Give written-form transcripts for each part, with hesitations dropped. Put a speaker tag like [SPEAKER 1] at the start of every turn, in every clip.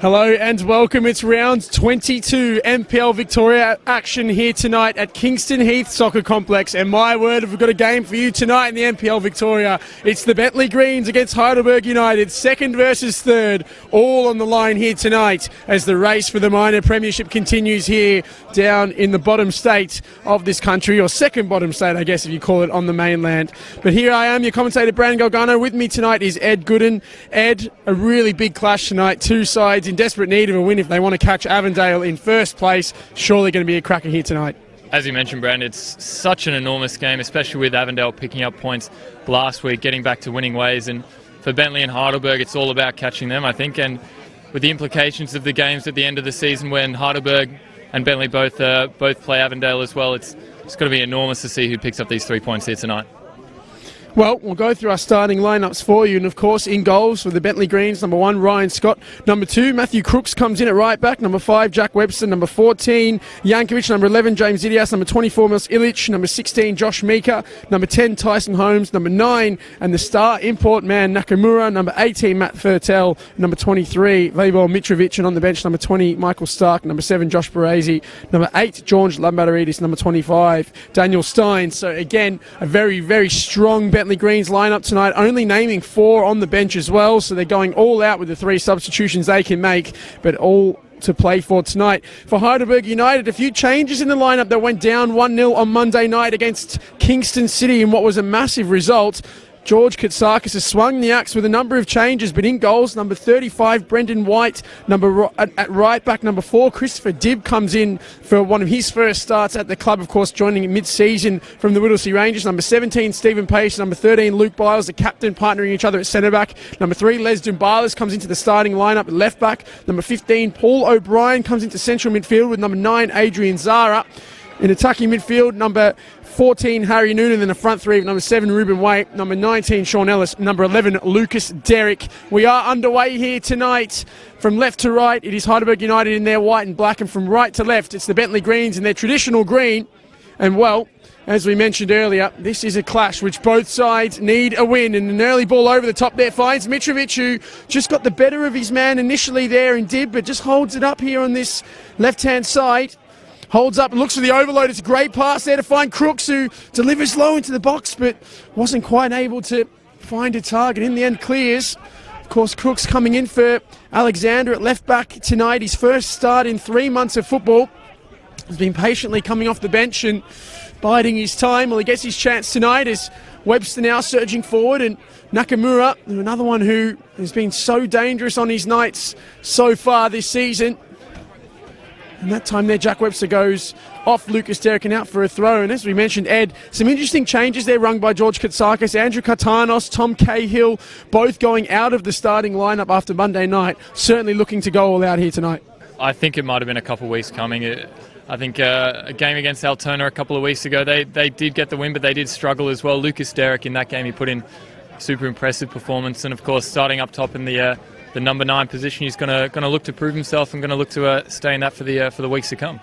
[SPEAKER 1] Hello and welcome. It's round 22 NPL Victoria action here tonight at Kingston Heath Soccer Complex. And my word, if we've got a game for you tonight in the NPL Victoria, it's the Bentley Greens against Heidelberg United, second versus third, all on the line here tonight as the race for the minor premiership continues here down in the bottom state of this country, or second bottom state, I guess, if you call it, on the mainland. But here I am, your commentator, Brandon Golgano. With me tonight is Ed Gooden. Ed, a really big clash tonight, two sides in desperate need of a win if they want to catch Avondale in first place. Surely going to be a cracker here tonight.
[SPEAKER 2] As you mentioned, Brandon, it's such an enormous game, especially with Avondale picking up points last week, getting back to winning ways. And for Bentley and Heidelberg, it's all about catching them, I think. And with the implications of the games at the end of the season when Heidelberg and Bentley both play Avondale as well, it's going to be enormous to see who picks up these 3 points here tonight.
[SPEAKER 1] Well, we'll go through our starting lineups for you, and of course in goals for the Bentley Greens, number 1, Ryan Scott. Number 2, Matthew Crooks comes in at right back. Number 5, Jack Webster. Number 14, Yankovic. Number 11, James Idias. Number 24, Ilych. Number 16, Josh Meeker. Number 10, Tyson Holmes. Number 9, and the star import man, Nakamura. Number 18, Matt Fertel. Number 23, Vejbol Mitrovic. And on the bench, number 20, Michael Stark. Number 7, Josh Baresi. Number 8, George Lambaridis. Number 25, Daniel Stein. So again, a very, very strong Bentley Greens lineup tonight, only naming 4 on the bench as well, so they're going all out with the 3 substitutions they can make, but all to play for tonight. For Heidelberg United, a few changes in the lineup that went down 1-0 on Monday night against Kingston City in what was a massive result. George Katsakis has swung the axe with a number of changes, but in goals, number 35, Brendan White. At right back, number 4, Christopher Dibb comes in for one of his first starts at the club, of course, joining mid-season from the Whittlesea Rangers. Number 17, Stephen Pace. Number 13, Luke Biles, the captain, partnering each other at centre-back. Number 3, Lesden Barlas comes into the starting lineup at left-back. Number 15, Paul O'Brien comes into central midfield with number 9, Adrian Zara. In attacking midfield, number 14, Harry Noonan, and then the front 3 of number 7, Ruben Way, number 19, Sean Ellis, number 11, Lucas Derrick. We are underway here tonight. From left to right, it is Heidelberg United in their white and black, and from right to left, it's the Bentley Greens in their traditional green. And well, as we mentioned earlier, this is a clash which both sides need a win, and an early ball over the top there finds Mitrovic, who just got the better of his man initially there in Dibb, but just holds it up here on this left-hand side. Holds up and looks for the overload. It's a great pass there to find Crooks, who delivers low into the box but wasn't quite able to find a target. In the end, clears. Of course, Crooks coming in for Alexander at left back tonight. His first start in 3 months of football. He's been patiently coming off the bench and biding his time. Well, he gets his chance tonight as Webster now surging forward, and Nakamura, another one who has been so dangerous on his nights so far this season. And that time there, Jack Webster goes off Lucas Derrick and out for a throw. And as we mentioned, Ed, some interesting changes there rung by George Katsakis. Andrew Katanos, Tom Cahill, both going out of the starting lineup after Monday night. Certainly looking to go all out here tonight.
[SPEAKER 2] I think it might have been a couple of weeks coming. I think a game against Altona a couple of weeks ago, they did get the win, but they did struggle as well. Lucas Derrick in that game, he put in super impressive performance. And of course, starting up top in the number 9 position, he's going to look to prove himself and going to look to stay in that for the weeks to come.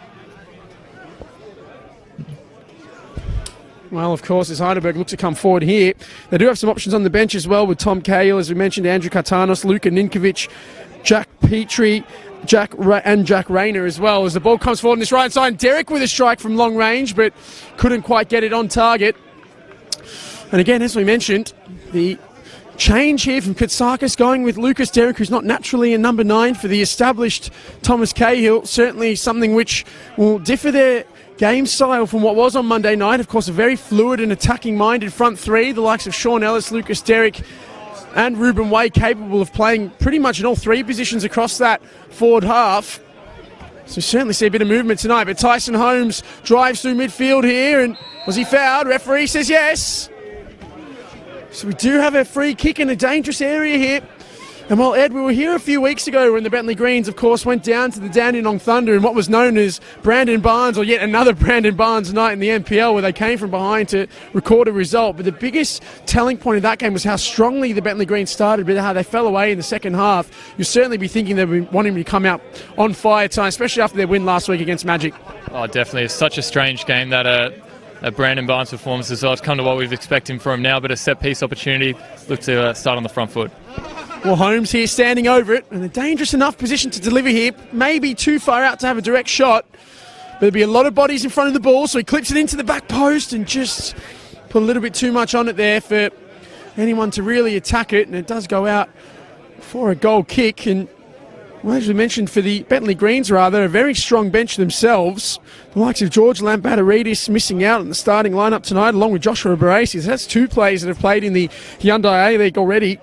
[SPEAKER 1] Well, of course, as Heidelberg look to come forward here, they do have some options on the bench as well with Tom Cahill, as we mentioned, Andrew Katanos, Luka Ninkovic, Jack Petrie, Jack Rayner as well. As the ball comes forward on this right side, Derrick with a strike from long range, but couldn't quite get it on target. And again, as we mentioned, the change here from Katsakis going with Lucas Derrick, who's not naturally a number 9 for the established Thomas Cahill. Certainly something which will differ their game style from what was on Monday night. Of course, a very fluid and attacking-minded front 3, the likes of Sean Ellis, Lucas Derrick and Ruben Way, capable of playing pretty much in all 3 positions across that forward half. So certainly see a bit of movement tonight. But Tyson Holmes drives through midfield here, and was he fouled? Referee says yes. So we do have a free kick in a dangerous area here. And well, Ed, we were here a few weeks ago when the Bentley Greens, of course, went down to the Dandenong Thunder in what was known as Brandon Barnes, or yet another Brandon Barnes night in the NPL, where they came from behind to record a result. But the biggest telling point of that game was how strongly the Bentley Greens started, but how they fell away in the second half. You'll certainly be thinking they'd be wanting to come out on fire tonight, especially after their win last week against Magic.
[SPEAKER 2] Oh, definitely. It's such a strange game that Brandon Barnes' performance as well. It's come to what we've expected from him now, but a set-piece opportunity. Look to start on the front foot.
[SPEAKER 1] Well, Holmes here standing over it, and a dangerous enough position to deliver here. Maybe too far out to have a direct shot, but there'll be a lot of bodies in front of the ball, so he clips it into the back post and just put a little bit too much on it there for anyone to really attack it, and it does go out for a goal kick. And well, as we mentioned, for the Bentley Greens, rather, a very strong bench themselves. The likes of George Lambatteridis missing out in the starting lineup tonight, along with Joshua Barasis. That's two players that have played in the Hyundai A-League already,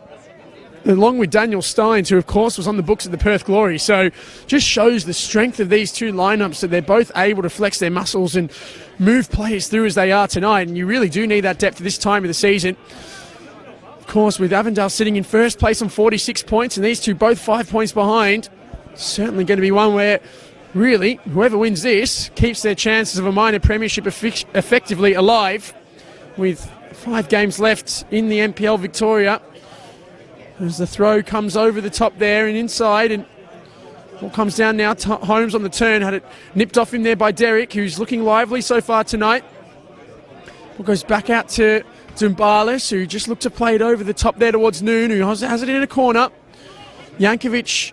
[SPEAKER 1] along with Daniel Steins, who, of course, was on the books of the Perth Glory. So just shows the strength of these two lineups, that they're both able to flex their muscles and move players through as they are tonight. And you really do need that depth at this time of the season. Of course, with Avondale sitting in first place on 46 points and these two both 5 points behind, certainly going to be one where really whoever wins this keeps their chances of a minor premiership effectively alive, with 5 games left in the NPL Victoria. As the throw comes over the top there and inside, and all comes down now. Holmes on the turn, had it nipped off him there by Derek, who's looking lively so far tonight. Ball goes back out to Barlas, who just looked to play it over the top there towards Noon, who has it in a corner. Yankovic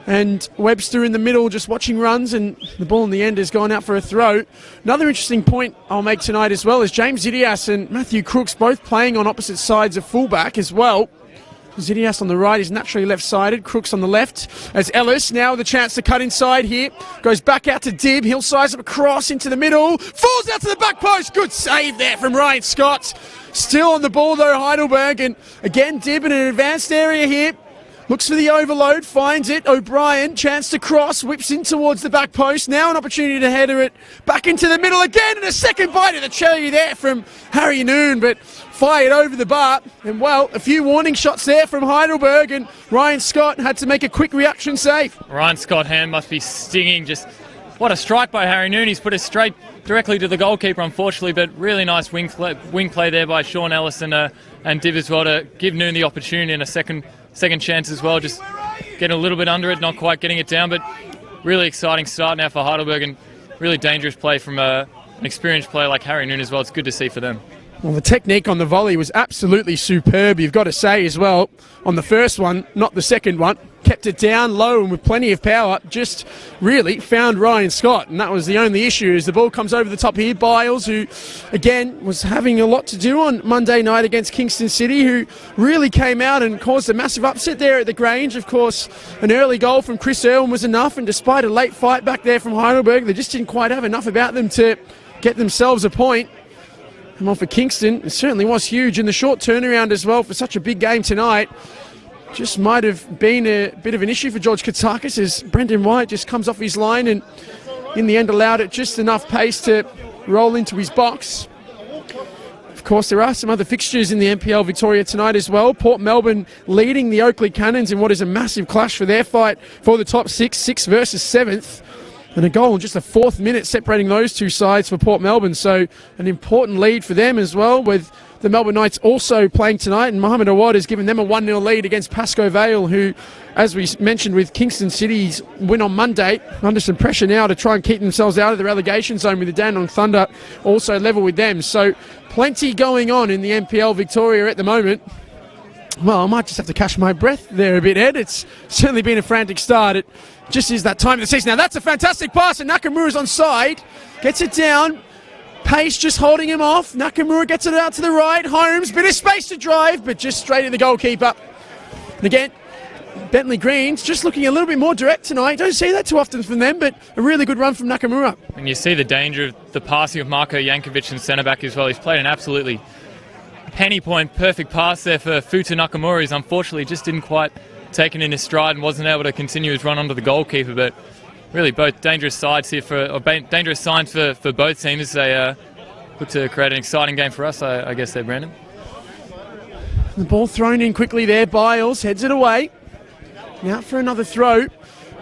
[SPEAKER 1] and Webster in the middle just watching runs, and the ball in the end has gone out for a throw. Another interesting point I'll make tonight as well is James Idias and Matthew Crooks both playing on opposite sides of fullback as well. Zidias on the right is naturally left-sided, Crooks on the left, as Ellis now with a chance to cut inside here, goes back out to Dib, he'll size up a cross into the middle, falls out to the back post, good save there from Ryan Scott. Still on the ball though, Heidelberg, and again Dib in an advanced area here, looks for the overload, finds it, O'Brien, chance to cross, whips in towards the back post, now an opportunity to header it back into the middle again, and a second bite of the cherry there from Harry Noon, but fired over the bar. And well, a few warning shots there from Heidelberg, and Ryan Scott had to make a quick reaction save.
[SPEAKER 2] Ryan Scott hand must be stinging. Just what a strike by Harry Noon. He's put it straight directly to the goalkeeper, unfortunately, but really nice wing play there by Sean Ellis and Div as well, to give Noon the opportunity and a second chance as well. Just getting a little bit under it, not quite getting it down, but really exciting start now for Heidelberg, and really dangerous play from an experienced player like Harry Noon as well. It's good to see for them.
[SPEAKER 1] Well, the technique on the volley was absolutely superb, you've got to say as well. On the first one, not the second one. Kept it down low and with plenty of power. Just really found Ryan Scott, and that was the only issue. As the ball comes over the top here, Biles, who again was having a lot to do on Monday night against Kingston City, who really came out and caused a massive upset there at the Grange. Of course, an early goal from Chris Irwin was enough, and despite a late fight back there from Heidelberg, they just didn't quite have enough about them to get themselves a point. And well, for Kingston, it certainly was huge, in the short turnaround as well for such a big game tonight. Just might have been a bit of an issue for George Katsakis, as Brendan White just comes off his line and in the end allowed it just enough pace to roll into his box. Of course, there are some other fixtures in the NPL Victoria tonight as well. Port Melbourne leading the Oakley Cannons in what is a massive clash for their fight for the top 6 versus 7th. And a goal in just the 4th minute separating those two sides for Port Melbourne. So an important lead for them as well, with the Melbourne Knights also playing tonight. And Mohamed Awad has given them a 1-0 lead against Pascoe Vale, who, as we mentioned with Kingston City's win on Monday, under some pressure now to try and keep themselves out of the relegation zone, with the Dandenong Thunder also level with them. So plenty going on in the NPL Victoria at the moment. Well, I might just have to catch my breath there a bit, Ed. It's certainly been a frantic start. It just is that time of the season. Now, that's a fantastic pass, and Nakamura's on side. Gets it down. Pace just holding him off. Nakamura gets it out to the right. Holmes, bit of space to drive, but just straight at the goalkeeper. And again, Bentley Greens just looking a little bit more direct tonight. Don't see that too often from them, but a really good run from Nakamura.
[SPEAKER 2] And you see the danger of the passing of Marko Yankovic in centre-back as well. He's played an absolutely penny point, perfect pass there for Futa Nakamura. He's unfortunately just didn't quite take it in his stride and wasn't able to continue his run onto the goalkeeper. But really, both dangerous sides here dangerous signs for both teams. They look to create an exciting game for us, I guess there, Brandon.
[SPEAKER 1] The ball thrown in quickly there. Biles heads it away. Now for another throw.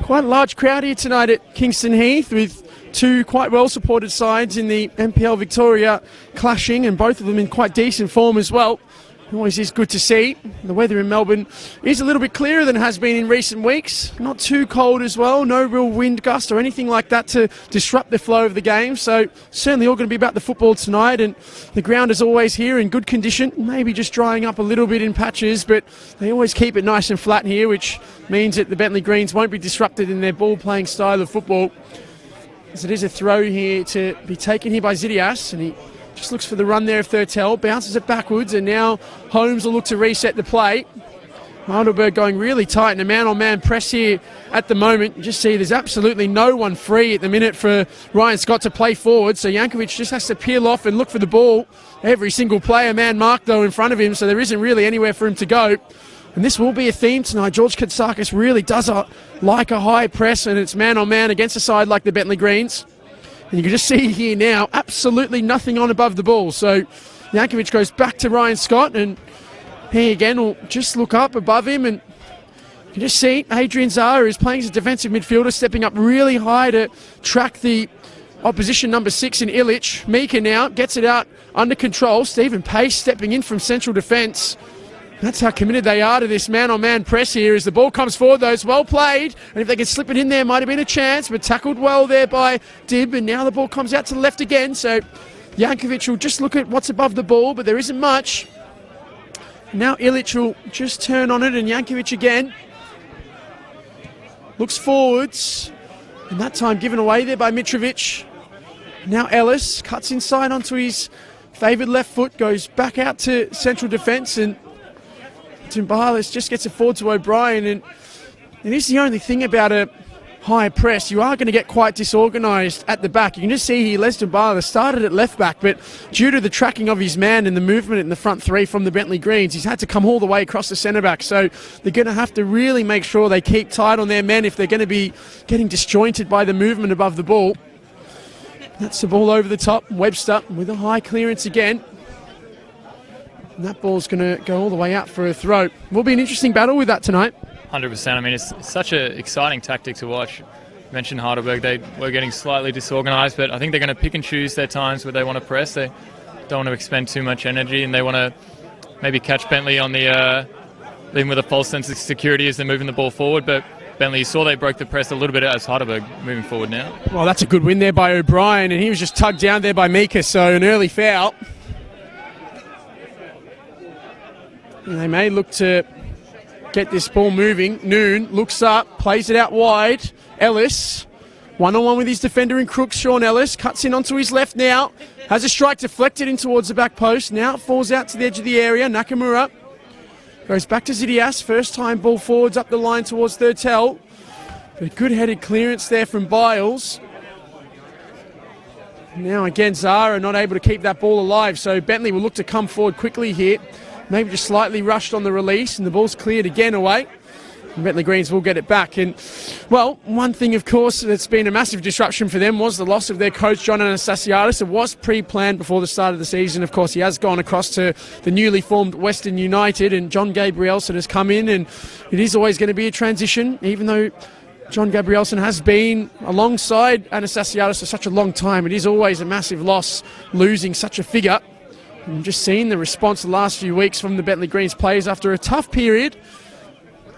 [SPEAKER 1] Quite a large crowd here tonight at Kingston Heath, with two quite well supported sides in the NPL Victoria clashing, and both of them in quite decent form as well. Always is good to see. The weather in Melbourne is a little bit clearer than it has been in recent weeks. Not too cold as well. No real wind gust or anything like that to disrupt the flow of the game. So certainly all going to be about the football tonight. And the ground is always here in good condition. Maybe just drying up a little bit in patches, but they always keep it nice and flat here, which means that the Bentley Greens won't be disrupted in their ball-playing style of football. As it is a throw here to be taken here by Zidias, and he just looks for the run there of Thurtell, bounces it backwards, and now Holmes will look to reset the play. Heidelberg going really tight in a man-on-man press here at the moment. You just see there's absolutely no one free at the minute for Ryan Scott to play forward, so Jankovic just has to peel off and look for the ball. Every single player man marked though in front of him, so there isn't really anywhere for him to go. And this will be a theme tonight. George Katsakis really does like a high press, and it's man-on-man against a side like the Bentley Greens. And you can just see here now, absolutely nothing on above the ball. So Jankovic goes back to Ryan Scott, and he again will just look up above him, and you can just see Adrian Zara is playing as a defensive midfielder, stepping up really high to track the opposition number 6 in Ilych. Mika now gets it out under control. Stephen Pace stepping in from central defence. That's how committed they are to this man-on-man press here as the ball comes forward, though. It's well played, and if they can slip it in there, might have been a chance, but tackled well there by Dib, and now the ball comes out to the left again, so Jankovic will just look at what's above the ball, but there isn't much. Now Illich will just turn on it, and Jankovic again looks forwards, and that time given away there by Mitrovic. Now Ellis cuts inside onto his favoured left foot, goes back out to central defence, and Barlas just gets it forward to O'Brien, and it is the only thing about a high press. You are going to get quite disorganised at the back. You can just see here Les Barlas started at left back, but due to the tracking of his man and the movement in the front three from the Bentley Greens, he's had to come all the way across the centre back. So they're going to have to really make sure they keep tight on their men if they're going to be getting disjointed by the movement above the ball. That's the ball over the top. Webster with a high clearance again. And that ball's going to go all the way out for a throw. Will be an interesting battle with that tonight.
[SPEAKER 2] 100%. I mean, it's such an exciting tactic to watch. You mentioned Heidelberg, they were getting slightly disorganised, but I think they're going to pick and choose their times where they want to press. They don't want to expend too much energy, and they want to maybe catch Bentley on the leaving with a false sense of security as they're moving the ball forward. But Bentley, you saw they broke the press a little bit as Heidelberg moving forward now. Well,
[SPEAKER 1] that's a good win there by O'Brien, and he was just tugged down there by Mika, so an early foul. And they may look to get this ball moving. Noon looks up, plays it out wide. Ellis, one-on-one with his defender in Crooks, Sean Ellis, cuts in onto his left now. Has a strike deflected in towards the back post. Now it falls out to the edge of the area. Nakamura goes back to Zidias. First time ball forwards up the line towards Thurtell. But a good headed clearance there from Biles. Now again, Zara not able to keep that ball alive. So Bentley will look to come forward quickly here. Maybe just slightly rushed on the release, and the ball's cleared again away. And Bentley Greens will get it back. And, well, one thing, of course, that's been a massive disruption for them was the loss of their coach, John Anastasiadis. It was pre-planned before the start of the season. Of course, he has gone across to the newly formed Western United, and John Gabrielson has come in, and it is always going to be a transition, even though John Gabrielson has been alongside Anastasiadis for such a long time. It is always a massive loss losing such a figure. We've just seen the response the last few weeks from the Bentley Greens players after a tough period.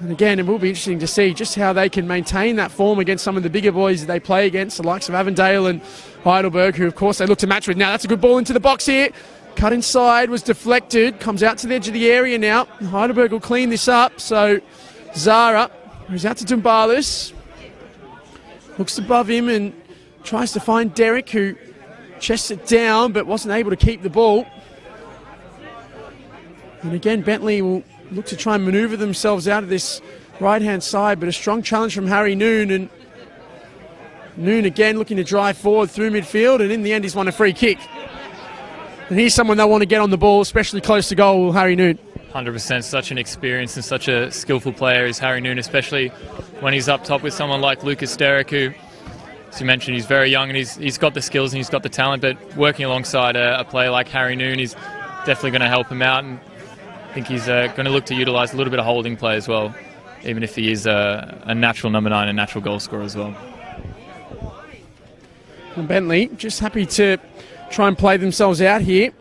[SPEAKER 1] And again, it will be interesting to see just how they can maintain that form against some of the bigger boys that they play against, the likes of Avondale and Heidelberg, who of course they look to match with. Now that's a good ball into the box here. Cut inside, was deflected, comes out to the edge of the area now. Heidelberg will clean this up. So Zara goes out to Dumbalis, looks above him and tries to find Derek, who chests it down but wasn't able to keep the ball. And again, Bentley will look to try and manoeuvre themselves out of this right-hand side, but a strong challenge from Harry Noon, and Noon again looking to drive forward through midfield, and in the end he's won a free kick. And here's someone they want to get on the ball, especially close to goal, Harry Noon.
[SPEAKER 2] 100%, such an experienced and such a skillful player is Harry Noon, especially when he's up top with someone like Lucas Derrick, who, as you mentioned, he's very young and he's got the skills and he's got the talent, but working alongside a player like Harry Noon is definitely going to help him out. And I think he's going to look to utilise a little bit of holding play as well, even if he is a natural number 9, a natural goal scorer as well.
[SPEAKER 1] And Bentley just happy to try and play themselves out here.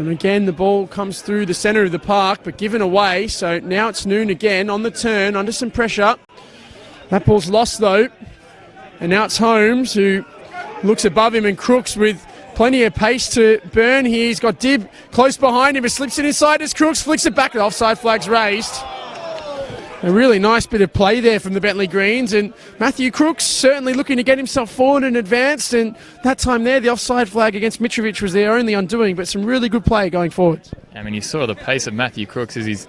[SPEAKER 1] And again, the ball comes through the centre of the park, but given away. So now it's Noon again on the turn, under some pressure. That ball's lost though. And now it's Holmes who looks above him, and Crooks with plenty of pace to burn here. He's got Dib close behind him, but slips it inside as Crooks flicks it back. The offside flag's raised. A really nice bit of play there from the Bentley Greens, and Matthew Crooks certainly looking to get himself forward and advanced, and that time there the offside flag against Mitrovic was their only undoing, but some really good play going forward.
[SPEAKER 2] I mean, you saw the pace of Matthew Crooks as he's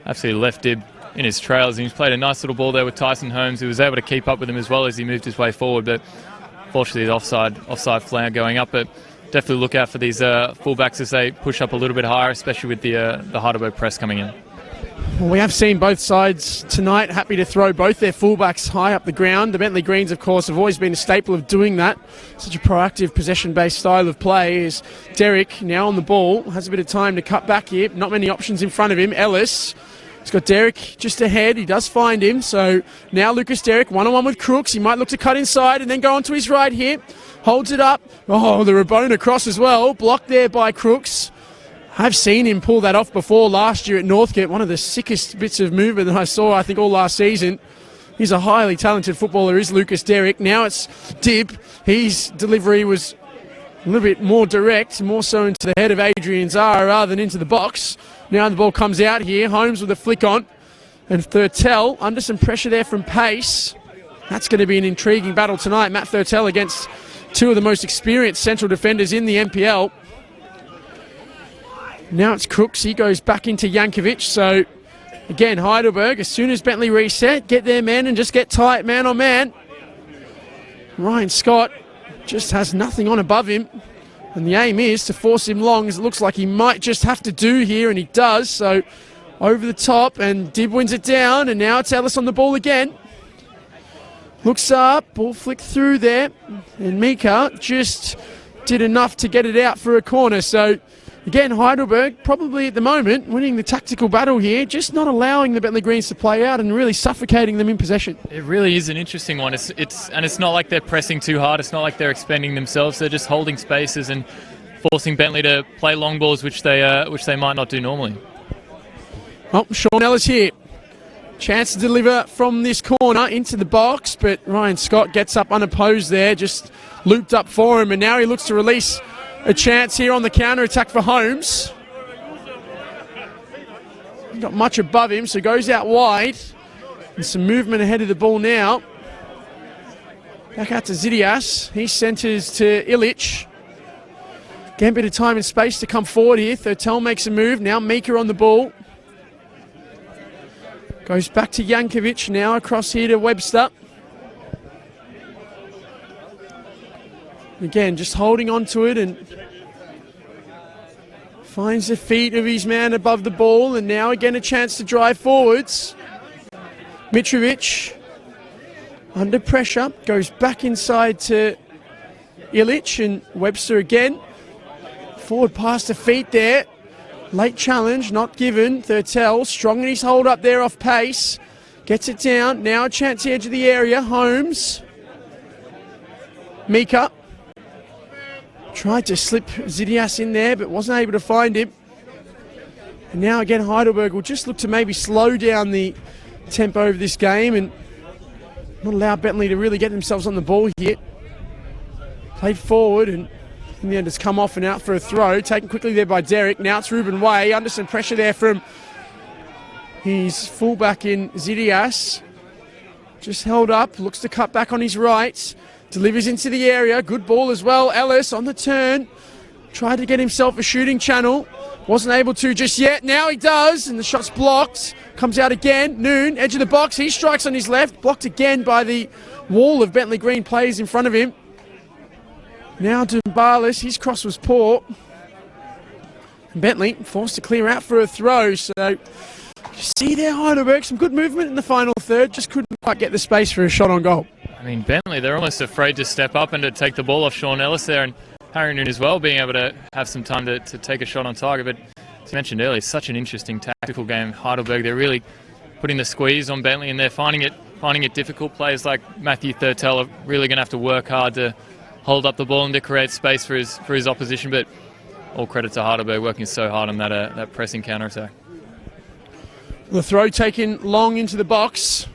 [SPEAKER 2] absolutely left Dib in his trails, and he's played a nice little ball there with Tyson Holmes, who was able to keep up with him as well as he moved his way forward, but fortunately the offside flag going up. But definitely look out for these fullbacks as they push up a little bit higher, especially with the Heidelberg press coming in.
[SPEAKER 1] Well, we have seen both sides tonight happy to throw both their fullbacks high up the ground. The Bentley Greens, of course, have always been a staple of doing that. Such a proactive, possession-based style of play. As Derek, now on the ball, has a bit of time to cut back here. Not many options in front of him. Ellis, he's got Derek just ahead. He does find him. So now Lucas Derek, one-on-one with Crooks. He might look to cut inside and then go onto his right here. Holds it up. Oh, the Rabona cross as well. Blocked there by Crooks. I've seen him pull that off before last year at Northcote. One of the sickest bits of movement that I saw, I think, all last season. He's a highly talented footballer, is Lucas Derrick. Now it's Dib. His delivery was a little bit more direct, more so into the head of Adrian Zara rather than into the box. Now the ball comes out here. Holmes with a flick on. And Thurtell under some pressure there from pace. That's going to be an intriguing battle tonight. Matt Thurtell against two of the most experienced central defenders in the NPL. Now it's Crooks. He goes back into Jankovic. So, again, Heidelberg, as soon as Bentley reset, get their men and just get tight man on man. Ryan Scott just has nothing on above him. And the aim is to force him long, as it looks like he might just have to do here, and he does. So, over the top, and Dib wins it down. And now it's Ellis on the ball again. Looks up, ball flicked through there. And Mika just did enough to get it out for a corner. So, again, Heidelberg probably at the moment winning the tactical battle here, just not allowing the Bentley Greens to play out and really suffocating them in possession.
[SPEAKER 2] It really is an interesting one. It's not like they're pressing too hard. It's not like they're expending themselves. They're just holding spaces and forcing Bentley to play long balls, which they might not do normally.
[SPEAKER 1] Oh, Sean Ellis here. Chance to deliver from this corner into the box, but Ryan Scott gets up unopposed there, just looped up for him, and now he looks to release a chance here on the counter-attack for Holmes. Not much above him, so goes out wide. And some movement ahead of the ball now. Back out to Zidias. He centres to Ilych. Again, a bit of time and space to come forward here. Thurtell makes a move. Now Mika on the ball. Goes back to Jankovic. Now across here to Webster. Again, just holding on to it and finds the feet of his man above the ball, and now again a chance to drive forwards. Mitrovic under pressure, goes back inside to Ilych, and Webster again. Forward past the feet there. Late challenge, not given. Thurtell strong in his hold up there off pace. Gets it down. Now a chance to the edge of the area. Holmes. Mika. Tried to slip Zidias in there, but wasn't able to find him. And now again, Heidelberg will just look to maybe slow down the tempo of this game and not allow Bentley to really get themselves on the ball here. Played forward, and in the end it's come off and out for a throw. Taken quickly there by Derek. Now it's Ruben Way. Under some pressure there from his fullback in Zidias. Just held up, looks to cut back on his right. Delivers into the area, good ball as well. Ellis on the turn, tried to get himself a shooting channel, wasn't able to just yet. Now he does, and the shot's blocked. Comes out again, Noon, edge of the box, he strikes on his left, blocked again by the wall of Bentley Green players in front of him. Now to Barlas, his cross was poor. Bentley forced to clear out for a throw, so see there Heidelberg, some good movement in the final third, just couldn't quite get the space for a shot on goal.
[SPEAKER 2] I mean, Bentley, they're almost afraid to step up and to take the ball off Sean Ellis there, and Harrington as well, being able to have some time to take a shot on target. But as you mentioned earlier, such an interesting tactical game. Heidelberg, they're really putting the squeeze on Bentley, and they're finding it difficult. Players like Matthew Thurtell are really going to have to work hard to hold up the ball and to create space for his opposition. But all credit to Heidelberg working so hard on that pressing counter-attack.
[SPEAKER 1] The throw taken long into the box.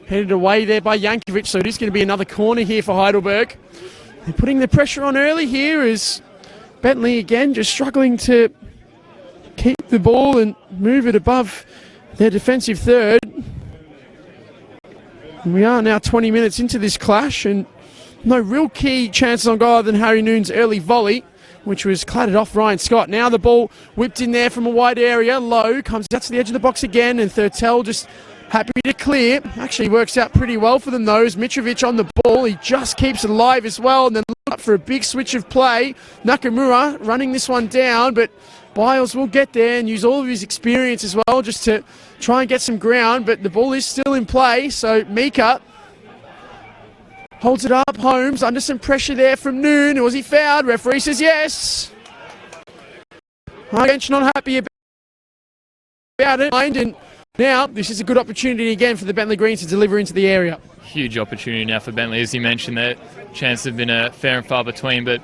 [SPEAKER 1] Headed away there by Jankovic, so it is going to be another corner here for Heidelberg. They're putting the pressure on early here as Bentley again just struggling to keep the ball and move it above their defensive third. And we are now 20 minutes into this clash and no real key chances on goal other than Harry Noon's early volley, which was clattered off Ryan Scott. Now the ball whipped in there from a wide area, low, comes out to the edge of the box again, and Thurtell just happy to clear. Actually works out pretty well for them though, as Mitrovic on the ball. He just keeps it alive as well, and then look up for a big switch of play. Nakamura running this one down, but Biles will get there and use all of his experience as well just to try and get some ground, but the ball is still in play, so Mika holds it up. Holmes under some pressure there from Noon. Was he fouled? Referee says yes. Bench not happy about it. And now this is a good opportunity again for the Bentley Greens to deliver into the area.
[SPEAKER 2] Huge opportunity now for Bentley. As you mentioned, their chances have been fair and far between, but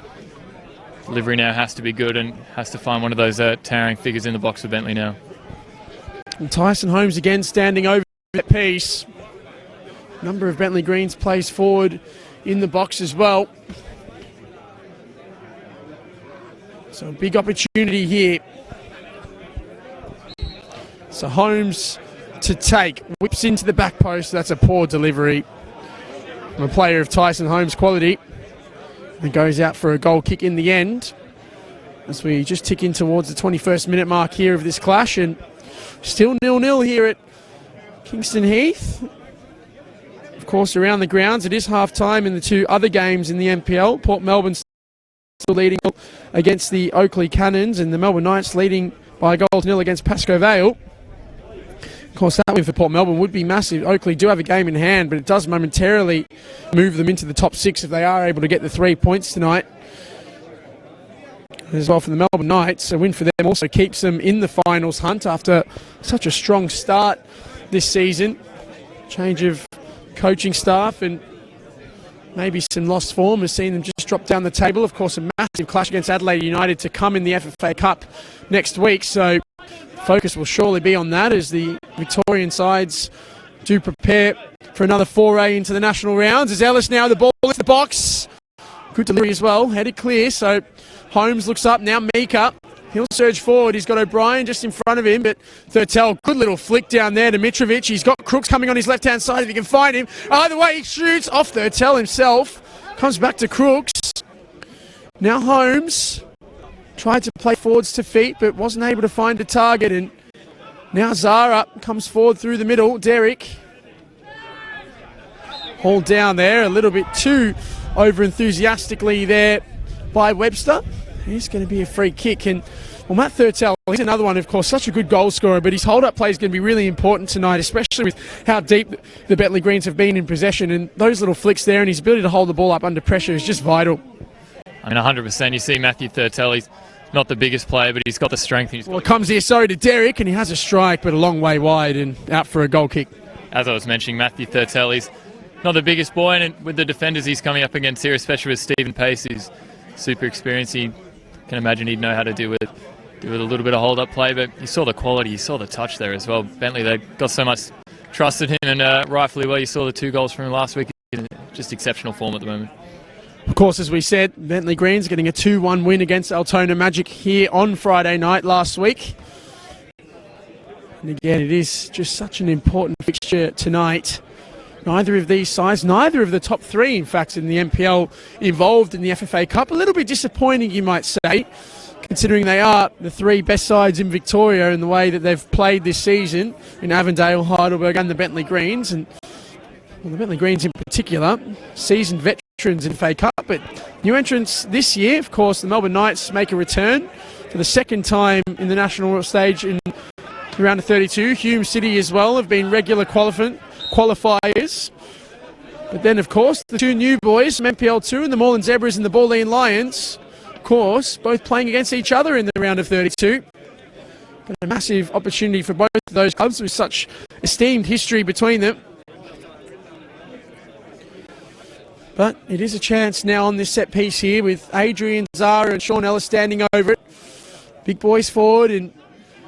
[SPEAKER 2] delivery now has to be good and has to find one of those towering figures in the box for Bentley now.
[SPEAKER 1] And Tyson Holmes again standing over that piece. Number of Bentley Greens plays forward in the box as well. So a big opportunity here. So Holmes to take, whips into the back post. That's a poor delivery from a player of Tyson Holmes' quality. And goes out for a goal kick in the end. As we just tick in towards the 21st minute mark here of this clash, and still 0-0 here at Kingston Heath. Of course, around the grounds, it is half-time in the two other games in the NPL. Port Melbourne still leading against the Oakley Cannons, and the Melbourne Knights leading by a goal to nil against Pascoe Vale. Of course, that win for Port Melbourne would be massive. Oakley do have a game in hand, but it does momentarily move them into the top six if they are able to get the 3 points tonight. As well for the Melbourne Knights, a win for them also keeps them in the finals hunt after such a strong start this season. Change of coaching staff and maybe some lost form has seen them just drop down the table. Of course, a massive clash against Adelaide United to come in the FFA Cup next week, so focus will surely be on that as the Victorian sides do prepare for another foray into the national rounds. As Ellis now the ball into the box. Good delivery as well, headed clear, so Holmes looks up, now Mika. He'll surge forward. He's got O'Brien just in front of him, but Thurtell, good little flick down there to Mitrovic. He's got Crooks coming on his left-hand side if he can find him. Either way, he shoots off Thurtell himself. Comes back to Crooks. Now Holmes tried to play forwards to feet, but wasn't able to find a target. And now Zara comes forward through the middle. Derek hauled down there a little bit too over-enthusiastically there by Webster. He's going to be a free kick. And well, Matt Thurtell, he's another one, of course, such a good goal scorer, but his hold-up play is going to be really important tonight, especially with how deep the Bentley Greens have been in possession. And those little flicks there and his ability to hold the ball up under pressure is just vital.
[SPEAKER 2] I mean, 100%. You see Matthew Thurtell, he's not the biggest player, but he's got the strength.
[SPEAKER 1] Well, it comes here, sorry, to Derek, and he has a strike, but a long way wide and out for a goal kick.
[SPEAKER 2] As I was mentioning, Matthew Thurtell, he's not the biggest boy, and with the defenders he's coming up against here, especially with Stephen Pace, he's super experienced. He can imagine he'd know how to do with a little bit of hold-up play, but you saw the quality, you saw the touch there as well. Bentley, they got so much trust in him, and rightfully well, you saw the 2 goals from him last week. Just exceptional form at the moment.
[SPEAKER 1] Of course, as we said, Bentley Greens getting a 2-1 win against Altona Magic here on Friday night last week. And again, it is just such an important fixture tonight. Neither of these sides, neither of the top 3, in fact, in the NPL involved in the FFA Cup. A little bit disappointing, you might say, considering they are the 3 best sides in Victoria in the way that they've played this season in Avondale, Heidelberg and the Bentley Greens. And well, the Bentley Greens in particular, seasoned veterans in the FFA Cup, but new entrants this year. Of course, the Melbourne Knights make a return for the 2nd time in the national stage in the round of 32. Hume City as well have been regular qualifiers. But then, of course, the 2 new boys from NPL 2 and the Moreland Zebras and the Balleen Lions, of course, both playing against each other in the round of 32. But a massive opportunity for both of those clubs with such esteemed history between them. But it is a chance now on this set piece here with Adrian, Zara and Sean Ellis standing over it. big boys forward, and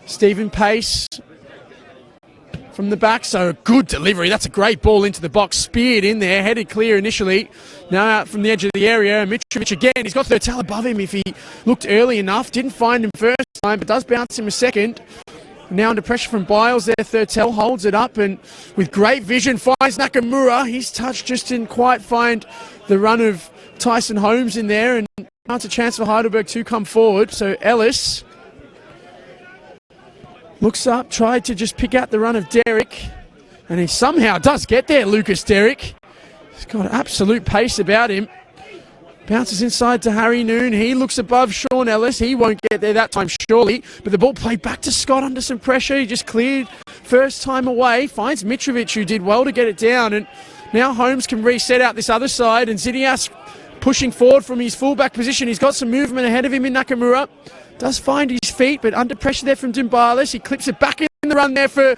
[SPEAKER 1] Stephen Pace from the back. So a good delivery. That's a great ball into the box. Speared in there, headed clear initially. Now out from the edge of the area. Mitrovic again. He's got Thurtell above him if he looked early enough. Didn't find him first time, but does bounce him a second. Now under pressure from Biles there. Thurtell holds it up and with great vision finds Nakamura. His touch just didn't quite find the run of Tyson Holmes in there, and now it's a chance for Heidelberg to come forward. So Ellis looks up, tried to just pick out the run of Derek, and he somehow does get there, Lucas Derek. He's got absolute pace about him. Bounces inside to Harry Noon. He looks above Sean Ellis. He won't get there that time, surely. But the ball played back to Scott under some pressure. He just cleared first time away. Finds Mitrovic, who did well to get it down. And now Holmes can reset out this other side. And Zidias pushing forward from his fullback position. He's got some movement ahead of him in Nakamura. Does find his feet, but under pressure there from Barlas. He clips it back in the run there for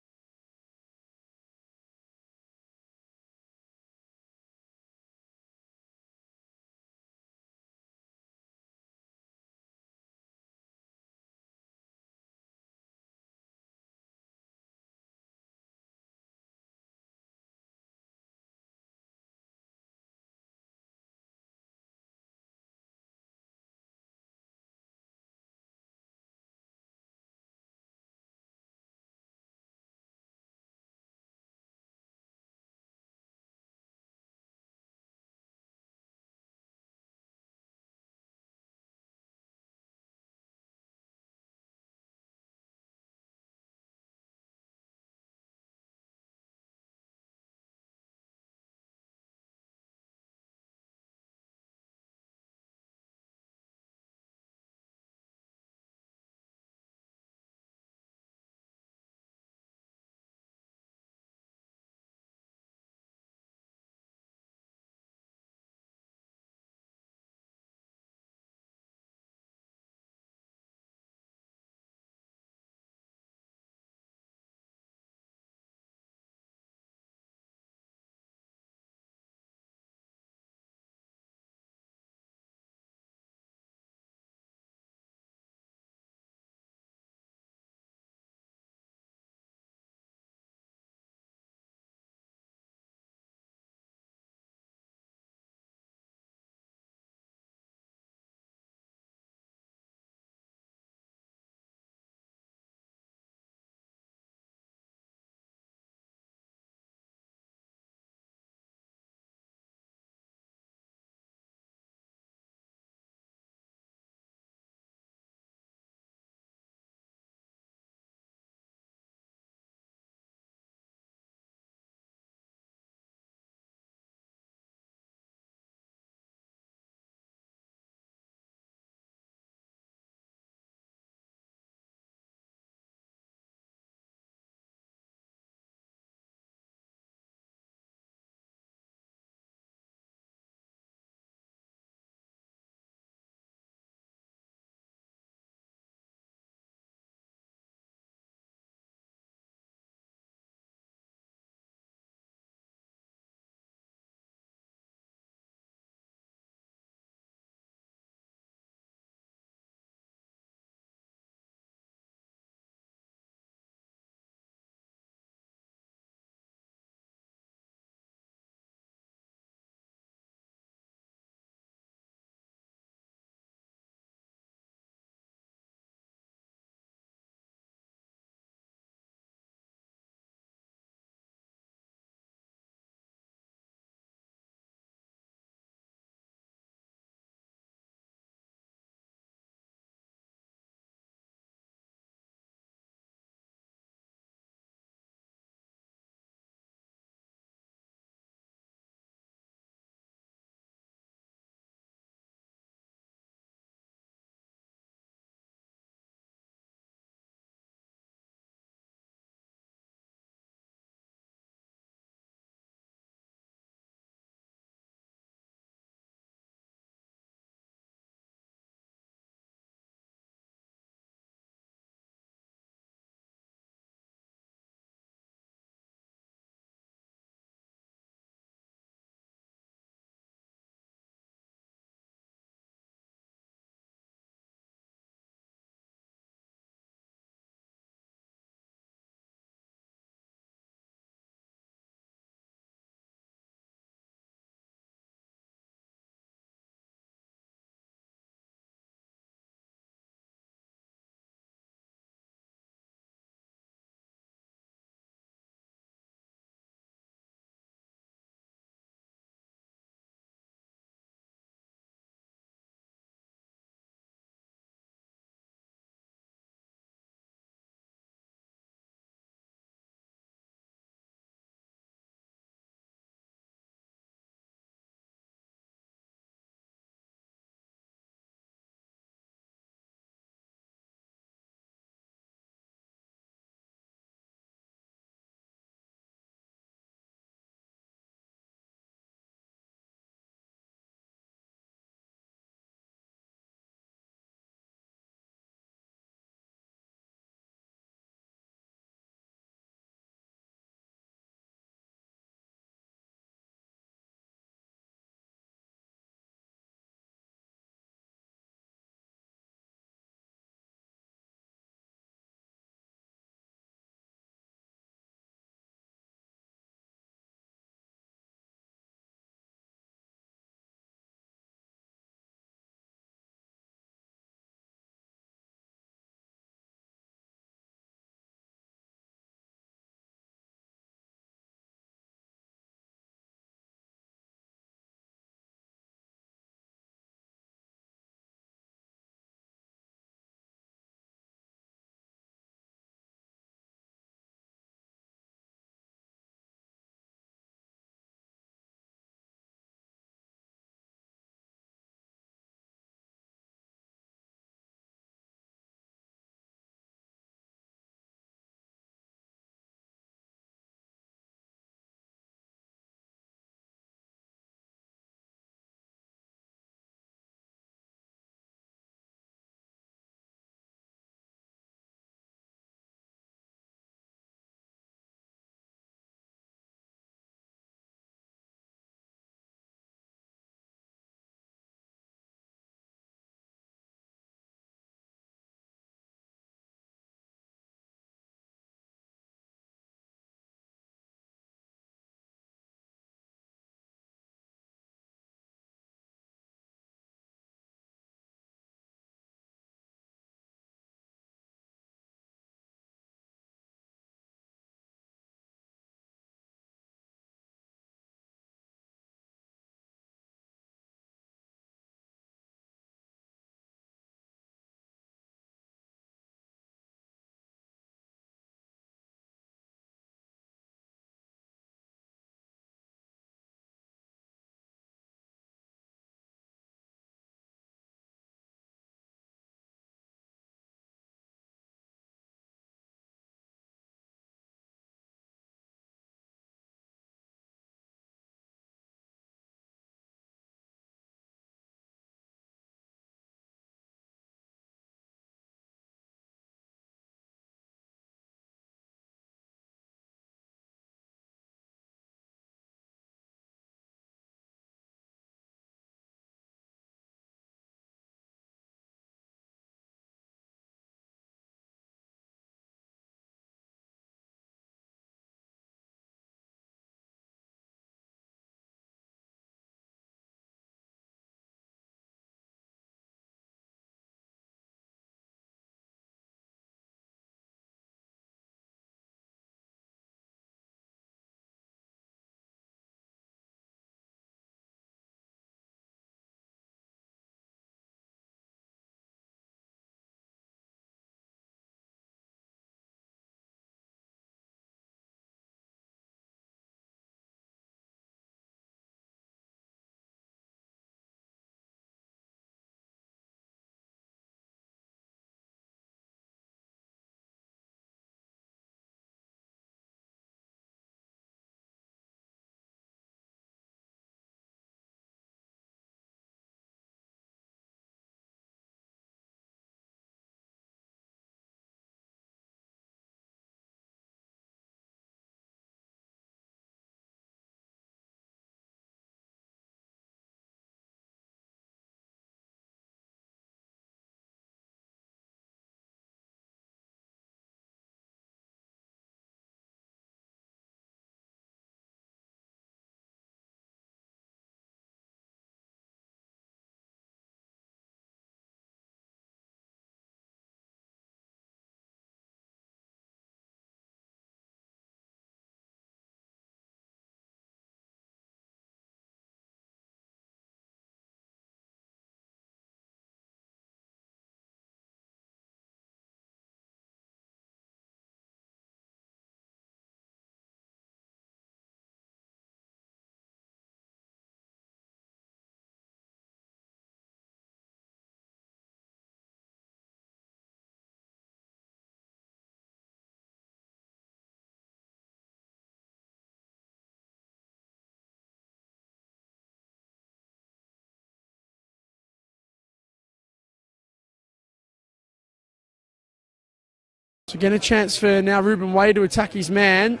[SPEAKER 1] So again, a chance for now Ruben Way to attack his man.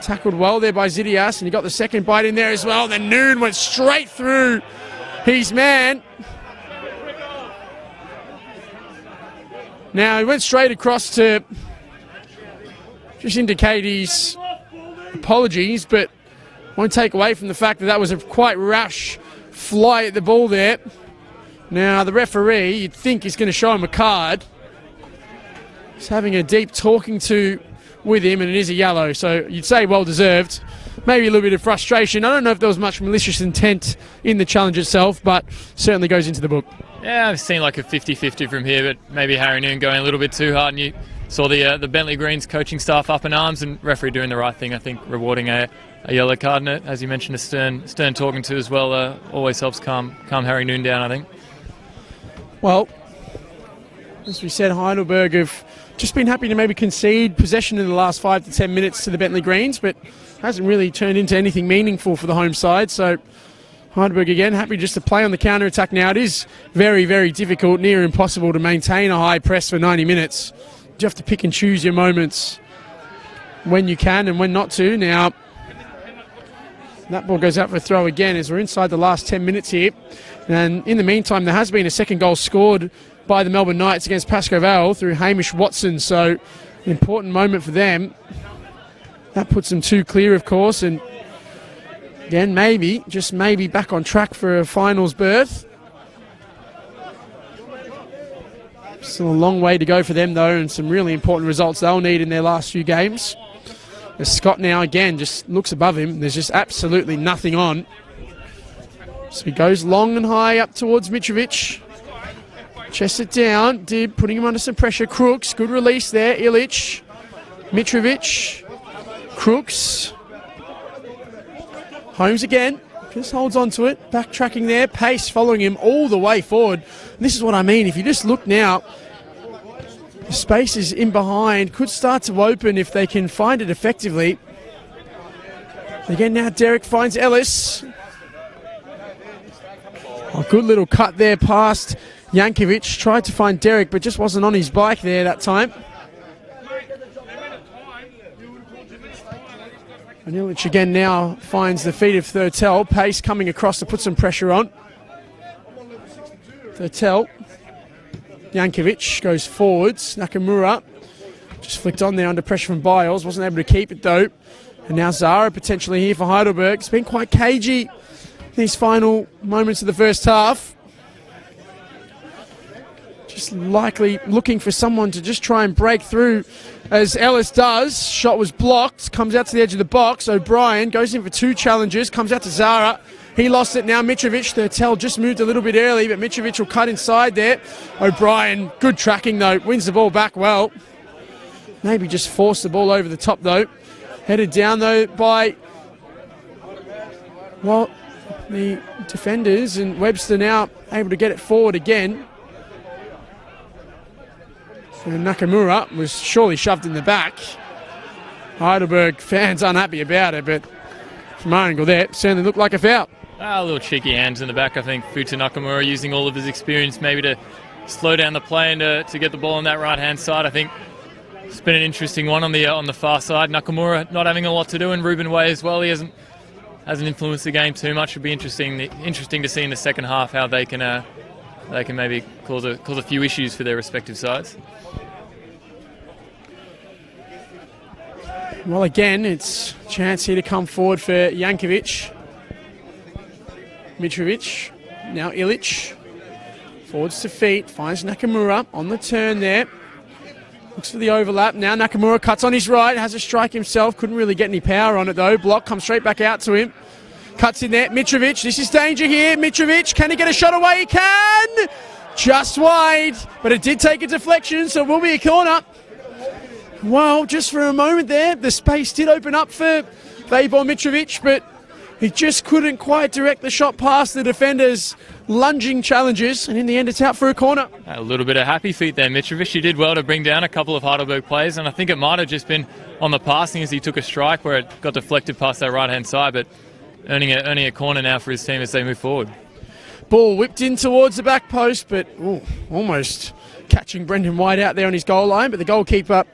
[SPEAKER 1] Tackled well there by Zidias, and he got the second bite in there as well. Then Noon went straight through his man. Now he went straight across to just indicate his apologies, but won't take away from the fact that that was a quite rash fly at the ball there. Now the referee, you'd think he's going to show him a card. He's having a deep talking to with him, and it is a yellow, so you'd say well deserved. Maybe a little bit of frustration. I don't know if there was much malicious intent in the challenge itself, but certainly goes into the book.
[SPEAKER 2] Yeah, I've seen like a 50-50 from here, but maybe Harry Noon going a little bit too hard, and you saw the Bentley Greens coaching staff up in arms, and referee doing the right thing, I think, rewarding a yellow card in it. As you mentioned, a stern talking to as well always helps calm Harry Noon down, I think.
[SPEAKER 1] Well, as we said, Heidelberg have just been happy to maybe concede possession in the last 5 to 10 minutes to the Bentley Greens, but hasn't really turned into anything meaningful for the home side. So Heidelberg again happy just to play on the counter-attack now. It is very, very difficult, near impossible to maintain a high press for 90 minutes. You have to pick and choose your moments when you can and when not to. Now, that ball goes out for a throw again as we're inside the last 10 minutes here. And in the meantime, there has been a second goal scored by the Melbourne Knights against Pascoe Vale through Hamish Watson. So, an important moment for them. That puts them 2 clear, of course. And again, maybe, just maybe, back on track for a finals berth. Still a long way to go for them, though, and some really important results they'll need in their last few games. As Scott now, again, just looks above him. There's just absolutely nothing on. So he goes long and high up towards Mitrovic. Chests it down. Dib putting him under some pressure. Crooks, good release there. Ilych, Mitrovic, Crooks. Holmes again. Just holds on to it. Backtracking there. Pace following him all the way forward. And this is what I mean. If you just look now, the space is in behind. Could start to open if they can find it effectively. Again, now Derek finds Ellis. A good little cut there past Jankovic. Tried to find Derek, but just wasn't on his bike there that time. And Illich again now finds the feet of Thurtell. Pace coming across to put some pressure on. Thurtell. Jankovic goes forwards. Nakamura just flicked on there under pressure from Biles. Wasn't able to keep it though. And now Zara potentially here for Heidelberg. It's been quite cagey these final moments of the first half. Just likely looking for someone to just try and break through as Ellis does. Shot was blocked, comes out to the edge of the box. O'Brien goes in for 2 challenges, comes out to Zara. He lost it now. Mitrovic, Thurtell just moved a little bit early, but Mitrovic will cut inside there. O'Brien, good tracking though, wins the ball back well. Maybe just forced the ball over the top though. Headed down though by, well, the defenders, and Webster now able to get it forward again. And Nakamura was surely shoved in the back. Heidelberg fans unhappy about it, but from our angle there, it certainly looked like a foul.
[SPEAKER 2] A little cheeky hands in the back, I think. Futa Nakamura using all of his experience maybe to slow down the play and to get the ball on that right-hand side. I think it's been an interesting one on the far side. Nakamura not having a lot to do, and Ruben Way as well. He hasn't influenced the game too much. It'll be interesting to see in the second half how they can maybe cause a few issues for their respective sides.
[SPEAKER 1] Well, again, it's a chance here to come forward for Jankovic. Mitrovic, now Illich. Forwards to feet, finds Nakamura on the turn there. Looks for the overlap. Now Nakamura cuts on his right, has a strike himself. Couldn't really get any power on it though. Block comes straight back out to him. Cuts in there. Mitrovic, this is danger here. Mitrovic, can he get a shot away? He can! Just wide, but it did take a deflection, so it will be a corner. Well, just for a moment there, the space did open up for Vejbor Mitrovic, but he just couldn't quite direct the shot past the defenders' lunging challenges, and in the end it's out for a corner.
[SPEAKER 2] A little bit of happy feet there, Mitrovic. He did well to bring down a couple of Heidelberg players, and I think it might have just been on the passing as he took a strike where it got deflected past that right-hand side, but earning a corner now for his team as they move forward.
[SPEAKER 1] Ball whipped in towards the back post, but almost catching Brendan White out there on his goal line, but the goalkeeper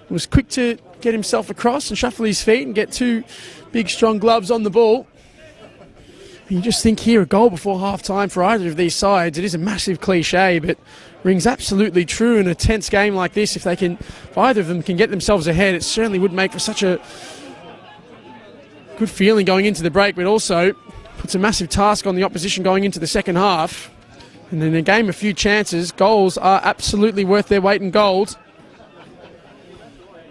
[SPEAKER 1] was quick to get himself across and shuffle his feet and get two big strong gloves on the ball. You just think here, a goal before half-time for either of these sides. It is a massive cliche, but rings absolutely true in a tense game like this. If either of them can get themselves ahead, it certainly would make for such a good feeling going into the break, but also puts a massive task on the opposition going into the second half. And in a game, a few chances, goals are absolutely worth their weight in gold.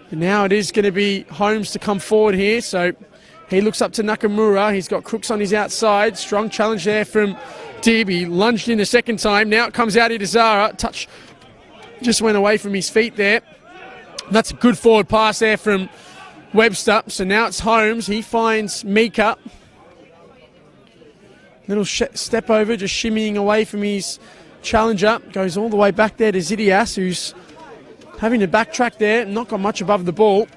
[SPEAKER 1] But now it is going to be Holmes to come forward here, so he looks up to Nakamura. He's got Crooks on his outside. Strong challenge there from Dib. He lunged in a second time. Now it comes out here to Zara. Touch just went away from his feet there. That's a good forward pass there from Webster. So now it's Holmes. He finds Mika. Little step over, just shimmying away from his challenger. Goes all the way back there to Zidias, who's having to backtrack there. Not got much above the ball.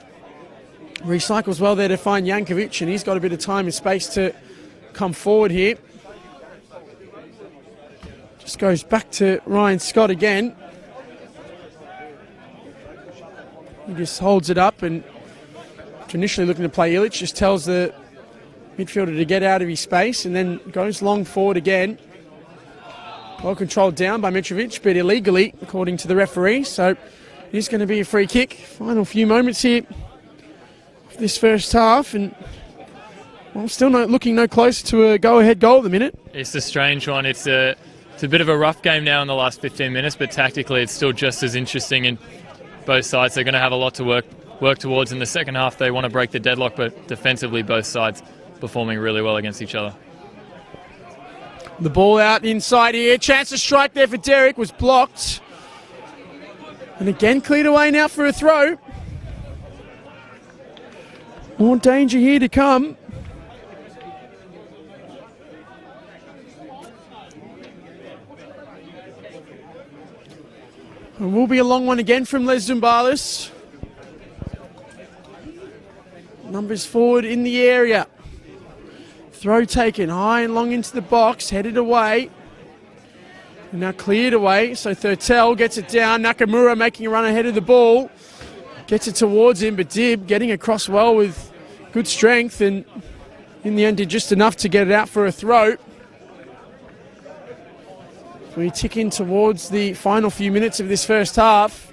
[SPEAKER 1] Recycles well there to find Jankovic, and he's got a bit of time and space to come forward here. Just goes back to Ryan Scott again. He just holds it up, and initially looking to play Ilych, just tells the midfielder to get out of his space, and then goes long forward again. Well controlled down by Mitrovic, but illegally, according to the referee. So it is going to be a free kick. Final few moments here this first half, and well, still looking no closer to a go-ahead goal at the minute.
[SPEAKER 2] It's a strange one. It's a bit of a rough game now in the last 15 minutes, but tactically it's still just as interesting, and both sides are going to have a lot to work towards in the second half. They want to break the deadlock, but defensively both sides performing really well against each other.
[SPEAKER 1] The ball out inside here. Chance to strike there for Derek, was blocked. And again cleared away now for a throw. More danger here to come. It will be a long one again from Les Zumbalis. Numbers forward in the area. Throw taken high and long into the box, headed away. And now cleared away, so Thurtell gets it down. Nakamura making a run ahead of the ball. Gets it towards him, but Dib getting across well with good strength, and in the end did just enough to get it out for a throw. We tick in towards the final few minutes of this first half.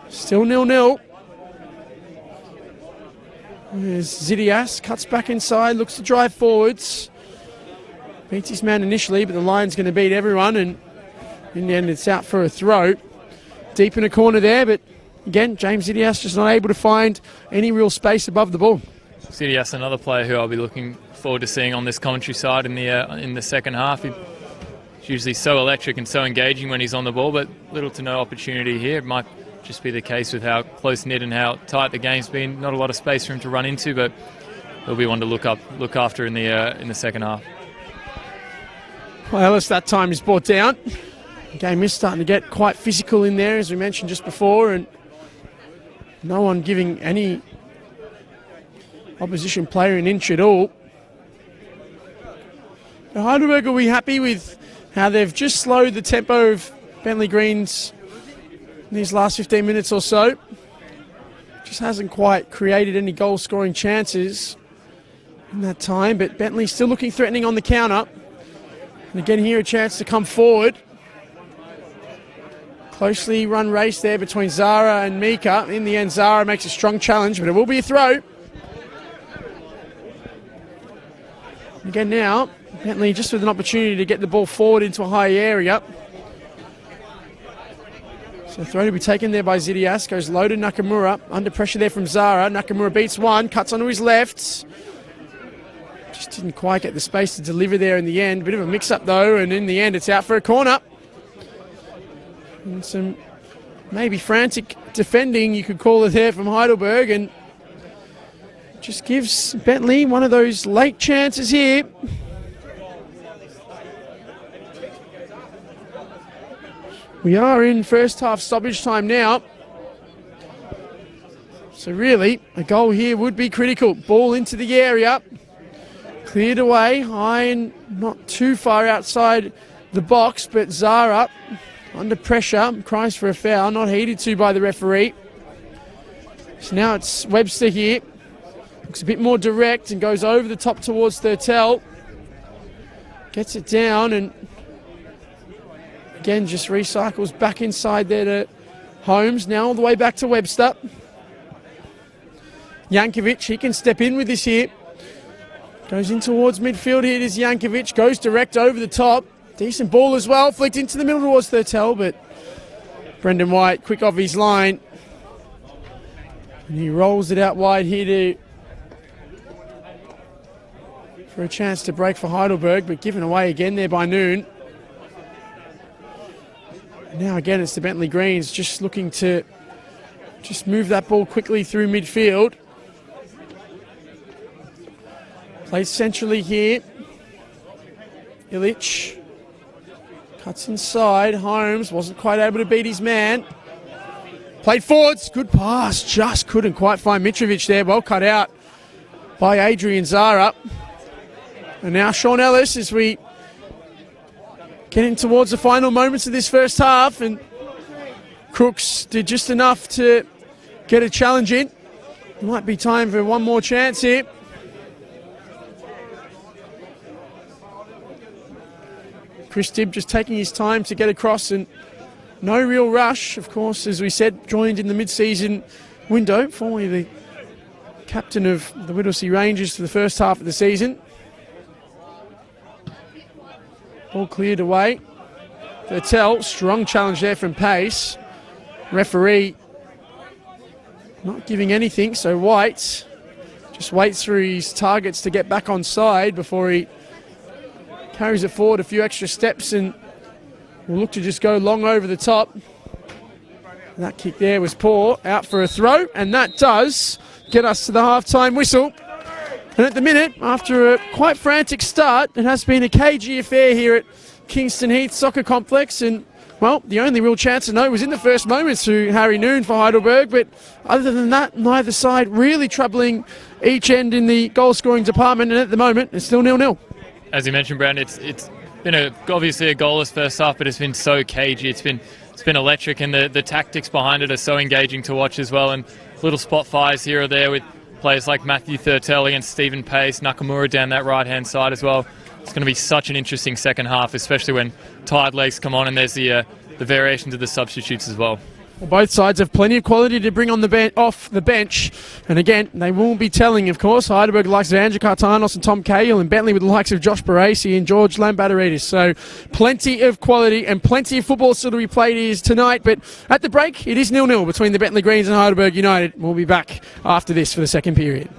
[SPEAKER 1] Still 0-0. There's Zidias, cuts back inside, looks to drive forwards. Beats his man initially, but the line's going to beat everyone, and in the end it's out for a throw. Deep in a corner there, but again, James Zidias just not able to find any real space above the ball.
[SPEAKER 2] Zidias, another player who I'll be looking forward to seeing on this commentary side in the second half. He's usually so electric and so engaging when he's on the ball, but little to no opportunity here. It might just be the case with how close-knit and how tight the game's been. Not a lot of space for him to run into, but he'll be one to look after in the second half.
[SPEAKER 1] Well, Ellis that time is brought down. The game is starting to get quite physical in there, as we mentioned just before, and no one giving any opposition player an inch at all. The Heidelberg will be happy with how they've just slowed the tempo of Bentley Greens in these last 15 minutes or so. Just hasn't quite created any goal-scoring chances in that time, but Bentley still looking threatening on the counter. And again here a chance to come forward. Closely run race there between Zara and Mika. In the end, Zara makes a strong challenge, but it will be a throw. Again now, Bentley just with an opportunity to get the ball forward into a high area. So throw to be taken there by Zidias. Goes low to Nakamura. Under pressure there from Zara. Nakamura beats one, cuts onto his left. Just didn't quite get the space to deliver there in the end. Bit of a mix-up though, and in the end it's out for a corner. And some maybe frantic defending, you could call it there, from Heidelberg, and just gives Bentley one of those late chances here. We are in first half stoppage time now. So really, a goal here would be critical. Ball into the area. Cleared away, high and not too far outside the box, but Zara under pressure, cries for a foul, not heeded to by the referee. So now it's Webster here. Looks a bit more direct and goes over the top towards Thurtell. Gets it down and again just recycles back inside there to Holmes. Now all the way back to Webster. Jankovic, he can step in with this here. Goes in towards midfield here. It is Jankovic. Goes direct over the top. Decent ball as well. Flicked into the middle towards Thurtell, but Brendan White quick off his line. And he rolls it out wide here for a chance to break for Heidelberg, but given away again there by Noon. And now again it's the Bentley Greens just looking to just move that ball quickly through midfield. Plays centrally here. Ilych cuts inside. Holmes wasn't quite able to beat his man. Played forwards. Good pass. Just couldn't quite find Mitrovic there. Well cut out by Adrian Zara. And now Sean Ellis as we get in towards the final moments of this first half. And Crooks did just enough to get a challenge in. It might be time for one more chance here. Chris Dibb just taking his time to get across and no real rush. Of course, as we said, joined in the mid-season window, formerly the captain of the Whittlesea Rangers for the first half of the season. Ball cleared away. Thurtell, strong challenge there from pace. Referee not giving anything, so White just waits through his targets to get back on side before he carries it forward a few extra steps and will look to just go long over the top. And that kick there was poor, out for a throw, and that does get us to the half-time whistle. And at the minute, after a quite frantic start, it has been a cagey affair here at Kingston Heath Soccer Complex, and well, the only real chance to know was in the first moments through Harry Noon for Heidelberg, but other than that, neither side really troubling each end in the goal-scoring department, and at the moment, it's still 0-0.
[SPEAKER 2] As you mentioned, Brandon, it's been obviously a goalless first half, but it's been so cagey. It's been electric, and the tactics behind it are so engaging to watch as well. And little spot fires here or there with players like Matthew Thurtell against Stephen Pace, Nakamura down that right-hand side as well. It's going to be such an interesting second half, especially when tired legs come on and there's the variations of the substitutes as well.
[SPEAKER 1] Well, both sides have plenty of quality to bring on off the bench. And again, they won't be telling, of course. Heidelberg the likes of Andrew Cartanos and Tom Cahill, and Bentley with the likes of Josh Barasi and George Lambateridis. So plenty of quality and plenty of football still to be played is tonight. But at the break, it is 0-0 between the Bentley Greens and Heidelberg United. We'll be back after this for the second period.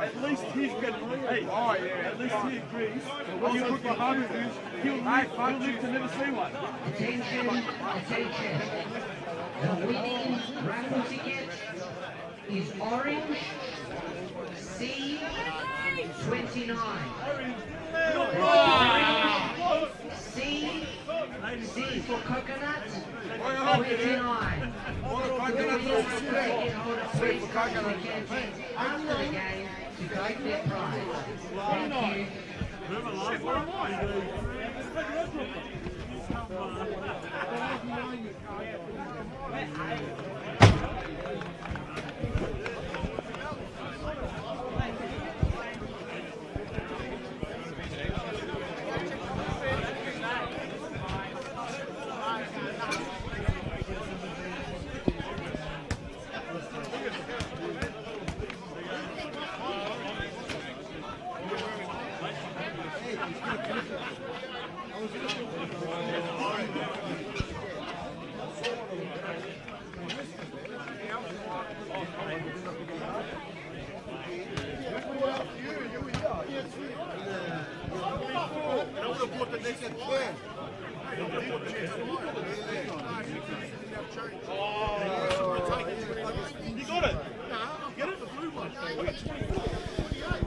[SPEAKER 3] At least he's Bentley. Hey, at least he agrees. What you look behind him is he'll live to never see one.
[SPEAKER 4] Attention, attention. The winning raffle ticket is orange C29. C for coconut 29. After the game to take their prize. Thank you.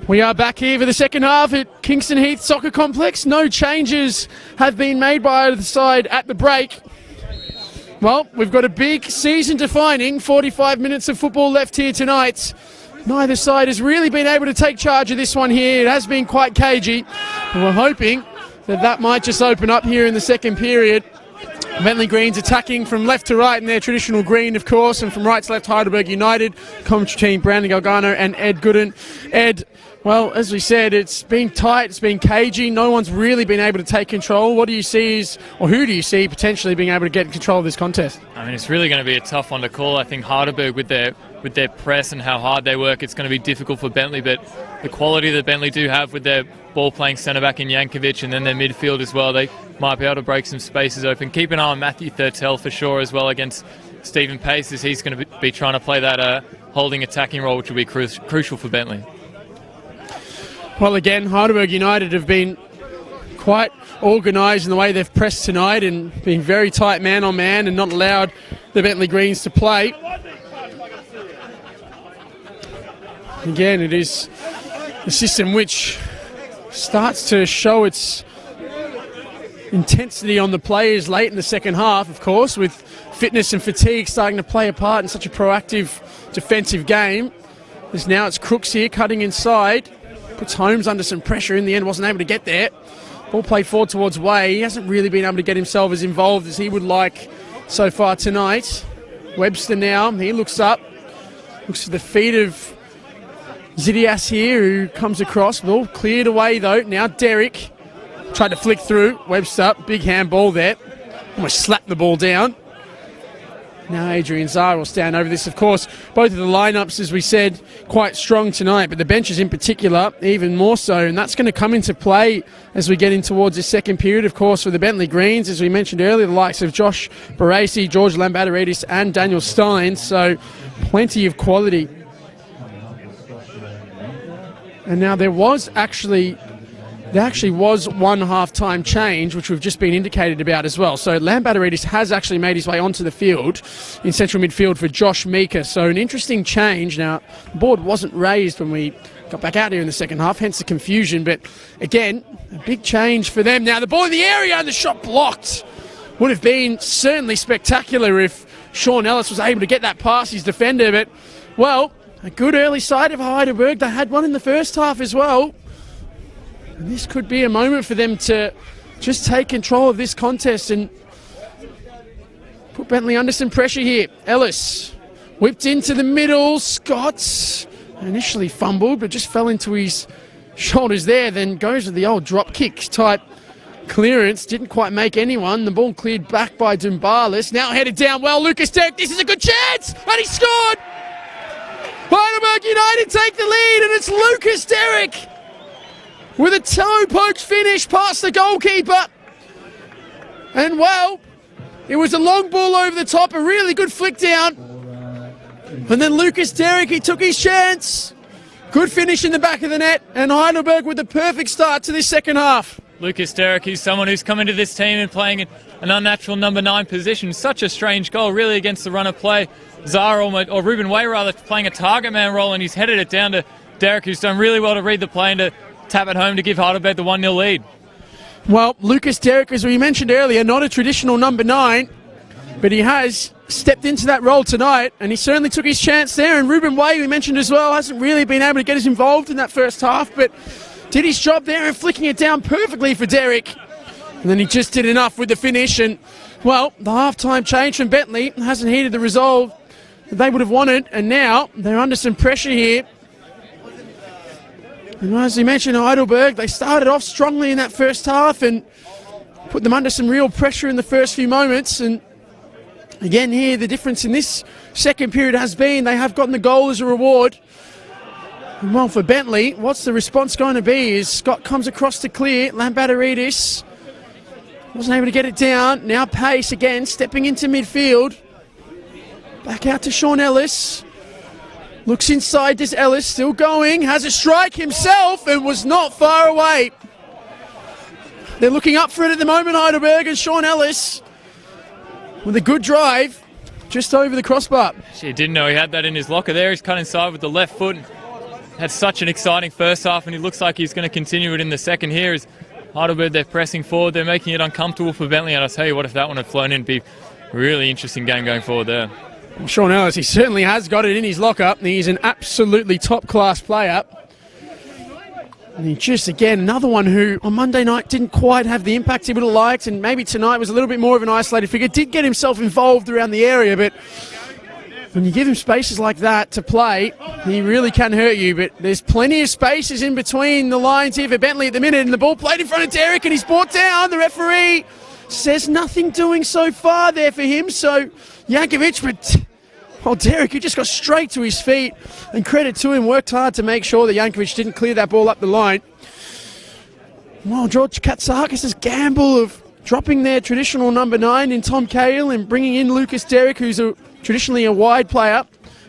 [SPEAKER 1] We are back here for the second half at Kingston Heath Soccer Complex. No changes have been made by either side at the break. Well, we've got a big season-defining 45 minutes of football left here tonight. Neither side has really been able to take charge of this one here. It has been quite cagey. And we're hoping that that might just open up here in the second period. Bentley Greens attacking from left to right in their traditional green, of course, and from right to left, Heidelberg United. Commentary team, Brandon Galgano and Ed Gooden. Ed, well, as we said, it's been tight, it's been cagey. No one's really been able to take control. What do you see or who do you see potentially being able to get control of this contest?
[SPEAKER 2] I mean, it's really going to be a tough one to call. I think Heidelberg, with their press and how hard they work, it's going to be difficult for Bentley, but the quality that Bentley do have with their ball-playing centre-back in Jankovic and then their midfield as well, they might be able to break some spaces open. Keep an eye on Matthew Thurtell for sure as well against Stephen Pace, as he's going to be trying to play that holding attacking role, which will be crucial for Bentley.
[SPEAKER 1] Well, again, Heidelberg United have been quite organised in the way they've pressed tonight and been very tight man-on-man and not allowed the Bentley Greens to play. Again, it is a system which starts to show its intensity on the players late in the second half, of course, with fitness and fatigue starting to play a part in such a proactive defensive game. As now it's Crooks here cutting inside. Puts Holmes under some pressure. In the end, wasn't able to get there. Ball played forward towards Way. He hasn't really been able to get himself as involved as he would like so far tonight. Webster now, he looks up. Looks for the feet of Zidias here, who comes across. Ball cleared away, though. Now Tarik tried to flick through. Webster, big handball there. Almost slapped the ball down. Now Adrian Zara will stand over this. Of course, both of the lineups, as we said, quite strong tonight, but the benches in particular, even more so. And that's going to come into play as we get in towards the second period, of course, for the Bentley Greens. As we mentioned earlier, the likes of Josh Barasi, George Lambadaridis and Daniel Stein. So plenty of quality. And now there actually was one half-time change, which we've just been indicated about as well. So Lambadaridis has actually made his way onto the field in central midfield for Josh Meeker. So an interesting change. Now, the board wasn't raised when we got back out here in the second half, hence the confusion. But again, a big change for them. Now the ball in the area and the shot blocked. Would have been certainly spectacular if Sean Ellis was able to get that past his defender. But, well, a good early side of Heidelberg. They had one in the first half as well. And this could be a moment for them to just take control of this contest and put Bentley under some pressure here. Ellis whipped into the middle. Scott initially fumbled, but just fell into his shoulders there. Then goes with the old drop kick type clearance. Didn't quite make anyone. The ball cleared back by Barlas. Now headed down well. Lucas Tarik, this is a good chance! And he scored! Heidelberg United take the lead, and it's Lucas Tarik with a toe poke finish past the goalkeeper. And well, it was a long ball over the top, a really good flick down. And then Lucas Tarik, he took his chance. Good finish in the back of the net, and Heidelberg with the perfect start to this second half.
[SPEAKER 2] Lucas Tarik, he's someone who's come into this team and playing an unnatural number 9 position. Such a strange goal, really, against the run of play. Zara, or Ruben Way rather, playing a target man role, and he's headed it down to Tarik, who's done really well to read the play and to tap it home to give Heidelberg the 1-0 lead.
[SPEAKER 1] Well, Lucas Tarik, as we mentioned earlier, not a traditional number 9, but he has stepped into that role tonight, and he certainly took his chance there. And Ruben Way, we mentioned as well, hasn't really been able to get us involved in that first half, but did his job there and flicking it down perfectly for Tarik. And then he just did enough with the finish, and, well, the half-time change from Bentley hasn't heeded the resolve that they would have wanted, and now they're under some pressure here. And as we mentioned, Heidelberg, they started off strongly in that first half and put them under some real pressure in the first few moments. And again here, the difference in this second period has been they have gotten the goal as a reward. And well, for Bentley, what's the response going to be? As Scott comes across to clear, Lambateridis wasn't able to get it down. Now Pace again, stepping into midfield. Back out to Sean Ellis. Looks inside, does Ellis, still going, has a strike himself and was not far away. They're looking up for it at the moment, Heidelberg, and Sean Ellis with a good drive just over the crossbar.
[SPEAKER 2] She didn't know he had that in his locker there. He's cut inside with the left foot. Had such an exciting first half, and he looks like he's going to continue it in the second here. As Heidelberg, they're pressing forward, they're making it uncomfortable for Bentley, and I'll tell you what, if that one had flown in, it'd be a really interesting game going forward there.
[SPEAKER 1] Sean Ellis, he certainly has got it in his locker. He's an absolutely top-class player. And he just, again, another one who on Monday night didn't quite have the impact he would have liked, and maybe tonight was a little bit more of an isolated figure. Did get himself involved around the area, but when you give him spaces like that to play, he really can hurt you. But there's plenty of spaces in between the lines here for Bentley at the minute, and the ball played in front of Tarik, and he's brought down. The referee says nothing doing so far there for him, so Jankovic, but Tarik, he just got straight to his feet, and credit to him, worked hard to make sure that Jankovic didn't clear that ball up the line. Well, George Katsakis' gamble of dropping their traditional number 9 in Tom Cahill and bringing in Lucas Tarik, who's traditionally a wide player,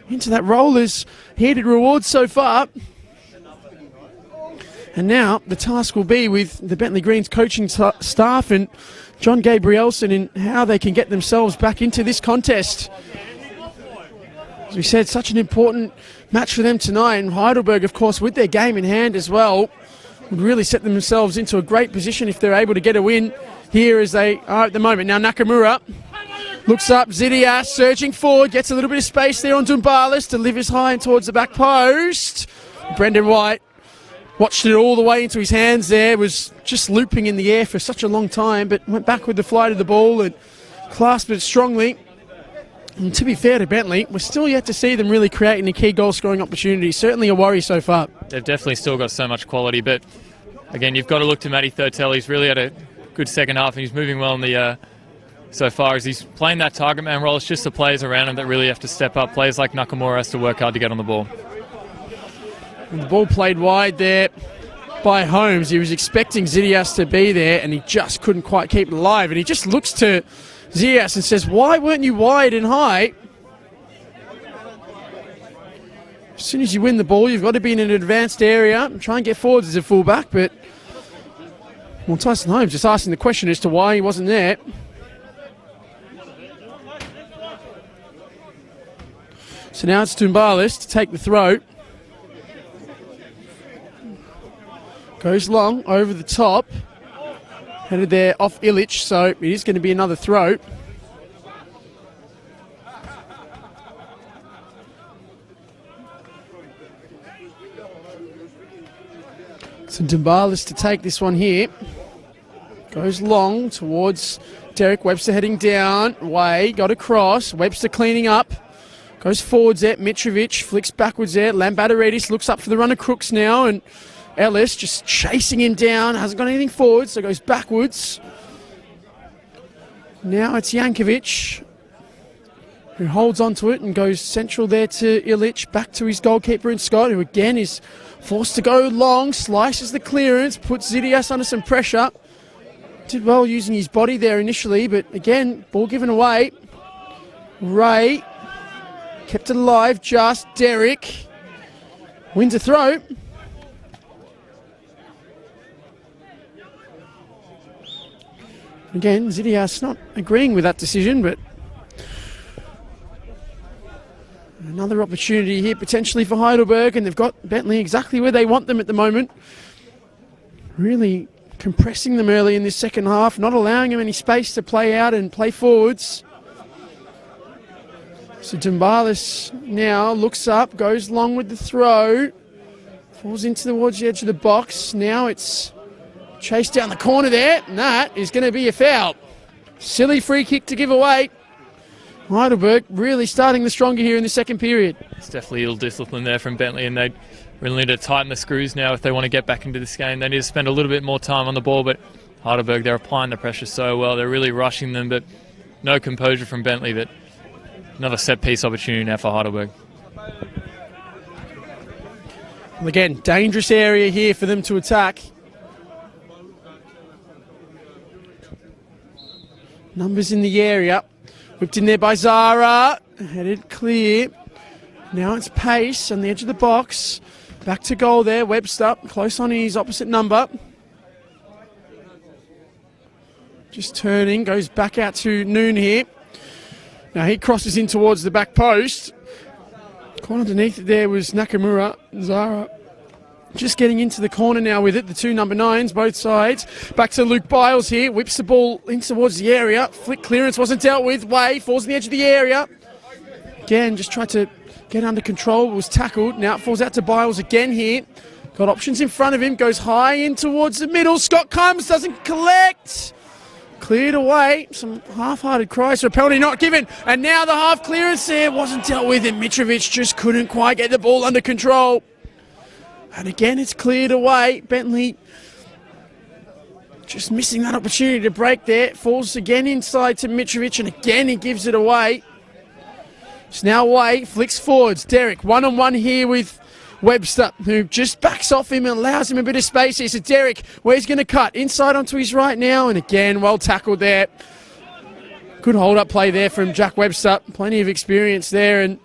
[SPEAKER 1] into that role has heeded rewards so far. And now the task will be with the Bentley Greens coaching staff and John Gabrielson in how they can get themselves back into this contest. As we said, such an important match for them tonight, and Heidelberg, of course, with their game in hand as well, would really set themselves into a great position if they're able to get a win here as they are at the moment. Now Nakamura looks up, Zidias surging forward, gets a little bit of space there on Barlas, delivers high and towards the back post. Brendan White watched it all the way into his hands there, was just looping in the air for such a long time, but went back with the flight of the ball and clasped it strongly. And to be fair to Bentley, we're still yet to see them really create any key goal-scoring opportunities. Certainly a worry so far.
[SPEAKER 2] They've definitely still got so much quality, but again, you've got to look to Matty Thurtell. He's really had a good second half, and he's moving well in the so far as he's playing that target man role. It's just the players around him that really have to step up. Players like Nakamura has to work hard to get on the ball.
[SPEAKER 1] And the ball played wide there by Holmes. He was expecting Zidias to be there, and he just couldn't quite keep it alive. And he just looks to Zidias and says, "Why weren't you wide and high?" As soon as you win the ball, you've got to be in an advanced area and try and get forwards as a fullback. But well, Tyson Holmes just asking the question as to why he wasn't there. So now it's Tumbalis to take the throw. Goes long over the top. Headed there off Ilych, so it is going to be another throw. So Tumbalis to take this one here. Goes long towards Tarik. Webster heading down. Way, got across. Webster cleaning up. Goes forwards there. Mitrovic flicks backwards there. Lambateridis looks up for the run of Crooks now, and Ellis just chasing him down. Hasn't got anything forward, so goes backwards. Now it's Jankovic. who holds onto it and goes central there to Ilych, back to his goalkeeper in Scott, who again is forced to go long, slices the clearance, puts Zidias under some pressure. Did well using his body there initially, but again, ball given away. Ray kept it alive, just Derek wins a throw. Again, Zidias not agreeing with that decision, but another opportunity here potentially for Heidelberg, and they've got Bentley exactly where they want them at the moment. Really compressing them early in this second half, not allowing them any space to play out and play forwards. So Barlas now looks up, goes long with the throw, falls into towards the edge of the box. Now it's chased down the corner there, and that is going to be a foul. Silly free kick to give away. Heidelberg really starting the stronger here in the second period.
[SPEAKER 2] It's definitely ill discipline there from Bentley, and they really need to tighten the screws now if they want to get back into this game. They need to spend a little bit more time on the ball, but Heidelberg, they're applying the pressure so well. They're really rushing them, but no composure from Bentley. But another set-piece opportunity now for Heidelberg.
[SPEAKER 1] Well, again, dangerous area here for them to attack. Numbers in the area. Whipped in there by Zara. Headed clear. Now it's Pace on the edge of the box. Back to goal there. Webster close on his opposite number. Just turning. Goes back out to Noon here. Now he crosses in towards the back post. Caught underneath it there was Nakamura. Zara just getting into the corner now with it. The two number 9s, both sides. Back to Luke Biles here. Whips the ball in towards the area. Flick clearance wasn't dealt with. Way falls on the edge of the area. Again, just tried to get under control. Was tackled. Now it falls out to Biles again here. Got options in front of him. Goes high in towards the middle. Scott comes, doesn't collect. Cleared away. Some half-hearted cries for a penalty not given. And now the half clearance there wasn't dealt with. And Mitrovic just couldn't quite get the ball under control. And again, it's cleared away. Bentley just missing that opportunity to break there. Falls again inside to Mitrovic, and again he gives it away. It's now away, flicks forwards. Derek, one-on-one here with Webster, who just backs off him and allows him a bit of space here. So Derek, where he's going to cut? Inside onto his right now, and again, well tackled there. Good hold-up play there from Jack Webster. Plenty of experience there, and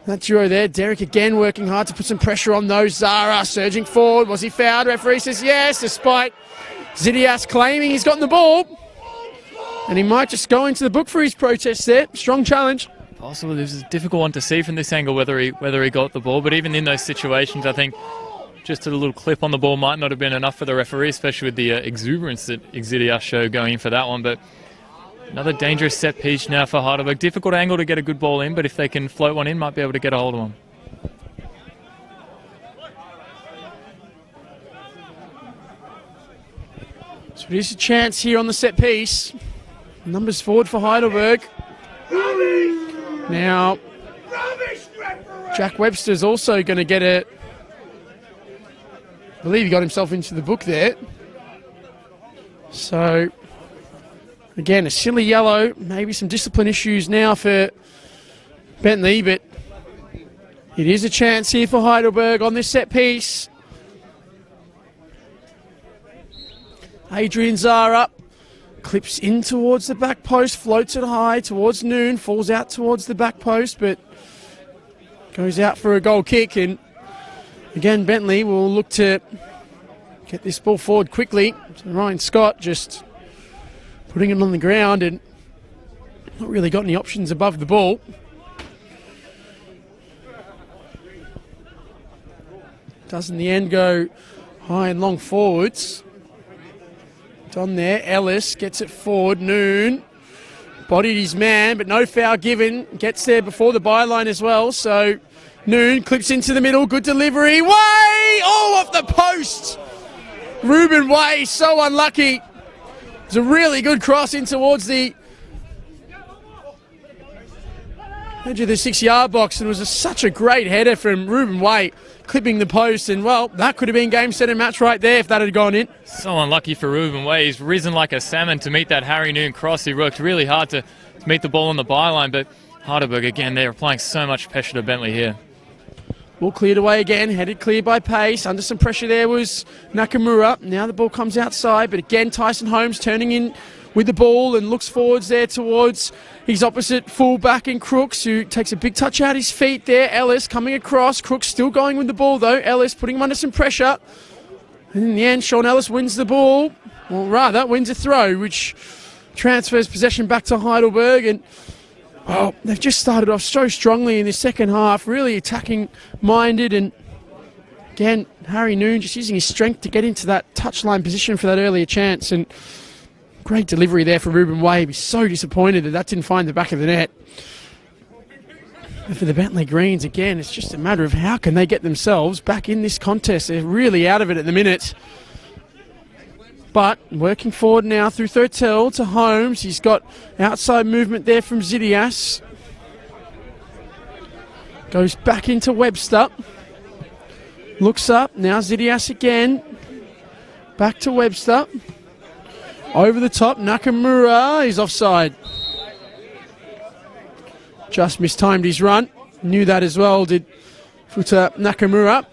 [SPEAKER 1] that duo there. Derek again working hard to put some pressure on those. Zara surging forward. Was he fouled? Referee says yes, despite Zidias claiming he's gotten the ball. And he might just go into the book for his protest there. Strong challenge.
[SPEAKER 2] Possibly this is a difficult one to see from this angle whether he got the ball, but even in those situations, I think just a little clip on the ball might not have been enough for the referee, especially with the exuberance that Zidias showed going in for that one. But another dangerous set piece now for Heidelberg. Difficult angle to get a good ball in, but if they can float one in, might be able to get a hold of one.
[SPEAKER 1] So it is a chance here on the set piece. Numbers forward for Heidelberg. Now, Jack Webster's also going to get a... I believe he got himself into the book there. So, again, a silly yellow. Maybe some discipline issues now for Bentley, but it is a chance here for Heidelberg on this set piece. Adrian Zara clips in towards the back post, floats it high towards Noon, falls out towards the back post, but goes out for a goal kick. And again, Bentley will look to get this ball forward quickly. So Ryan Scott just putting it on the ground and not really got any options above the ball. Does in the end go high and long forwards. On there, Ellis gets it forward. Noon bodied his man, but no foul given. Gets there before the byline as well. So Noon clips into the middle. Good delivery. Way! Oh, off the post. Ruben Way, so unlucky. It's a really good cross in towards the edge of the 6-yard box, and it was such a great header from Ruben Way, clipping the post, and well, that could have been game, set and match right there if that had gone in.
[SPEAKER 2] So unlucky for Ruben Way. He's risen like a salmon to meet that Harry Noon cross. He worked really hard to meet the ball on the byline, but Heidelberg, again, they're applying so much pressure to Bentley here.
[SPEAKER 1] Ball cleared away again, headed clear by Pace. Under some pressure there was Nakamura. Now the ball comes outside, but again Tyson Holmes turning in with the ball and looks forwards there towards his opposite full-back in Crooks, who takes a big touch out his feet there. Ellis coming across. Crooks still going with the ball though. Ellis putting him under some pressure. And in the end, Sean Ellis wins the ball. Or rather, wins a throw, which transfers possession back to Heidelberg. And well, they've just started off so strongly in the second half, really attacking minded, and again, Harry Noon just using his strength to get into that touchline position for that earlier chance, and great delivery there for Ruben Wade. He's so disappointed that didn't find the back of the net. And for the Bentley Greens, again, it's just a matter of how can they get themselves back in this contest. They're really out of it at the minute. But working forward now through Thurtell to Holmes. He's got outside movement there from Zidias. Goes back into Webster. Looks up. Now Zidias again. Back to Webster. Over the top. Nakamura. He's offside. Just mistimed his run. Knew that as well, did Futa Nakamura.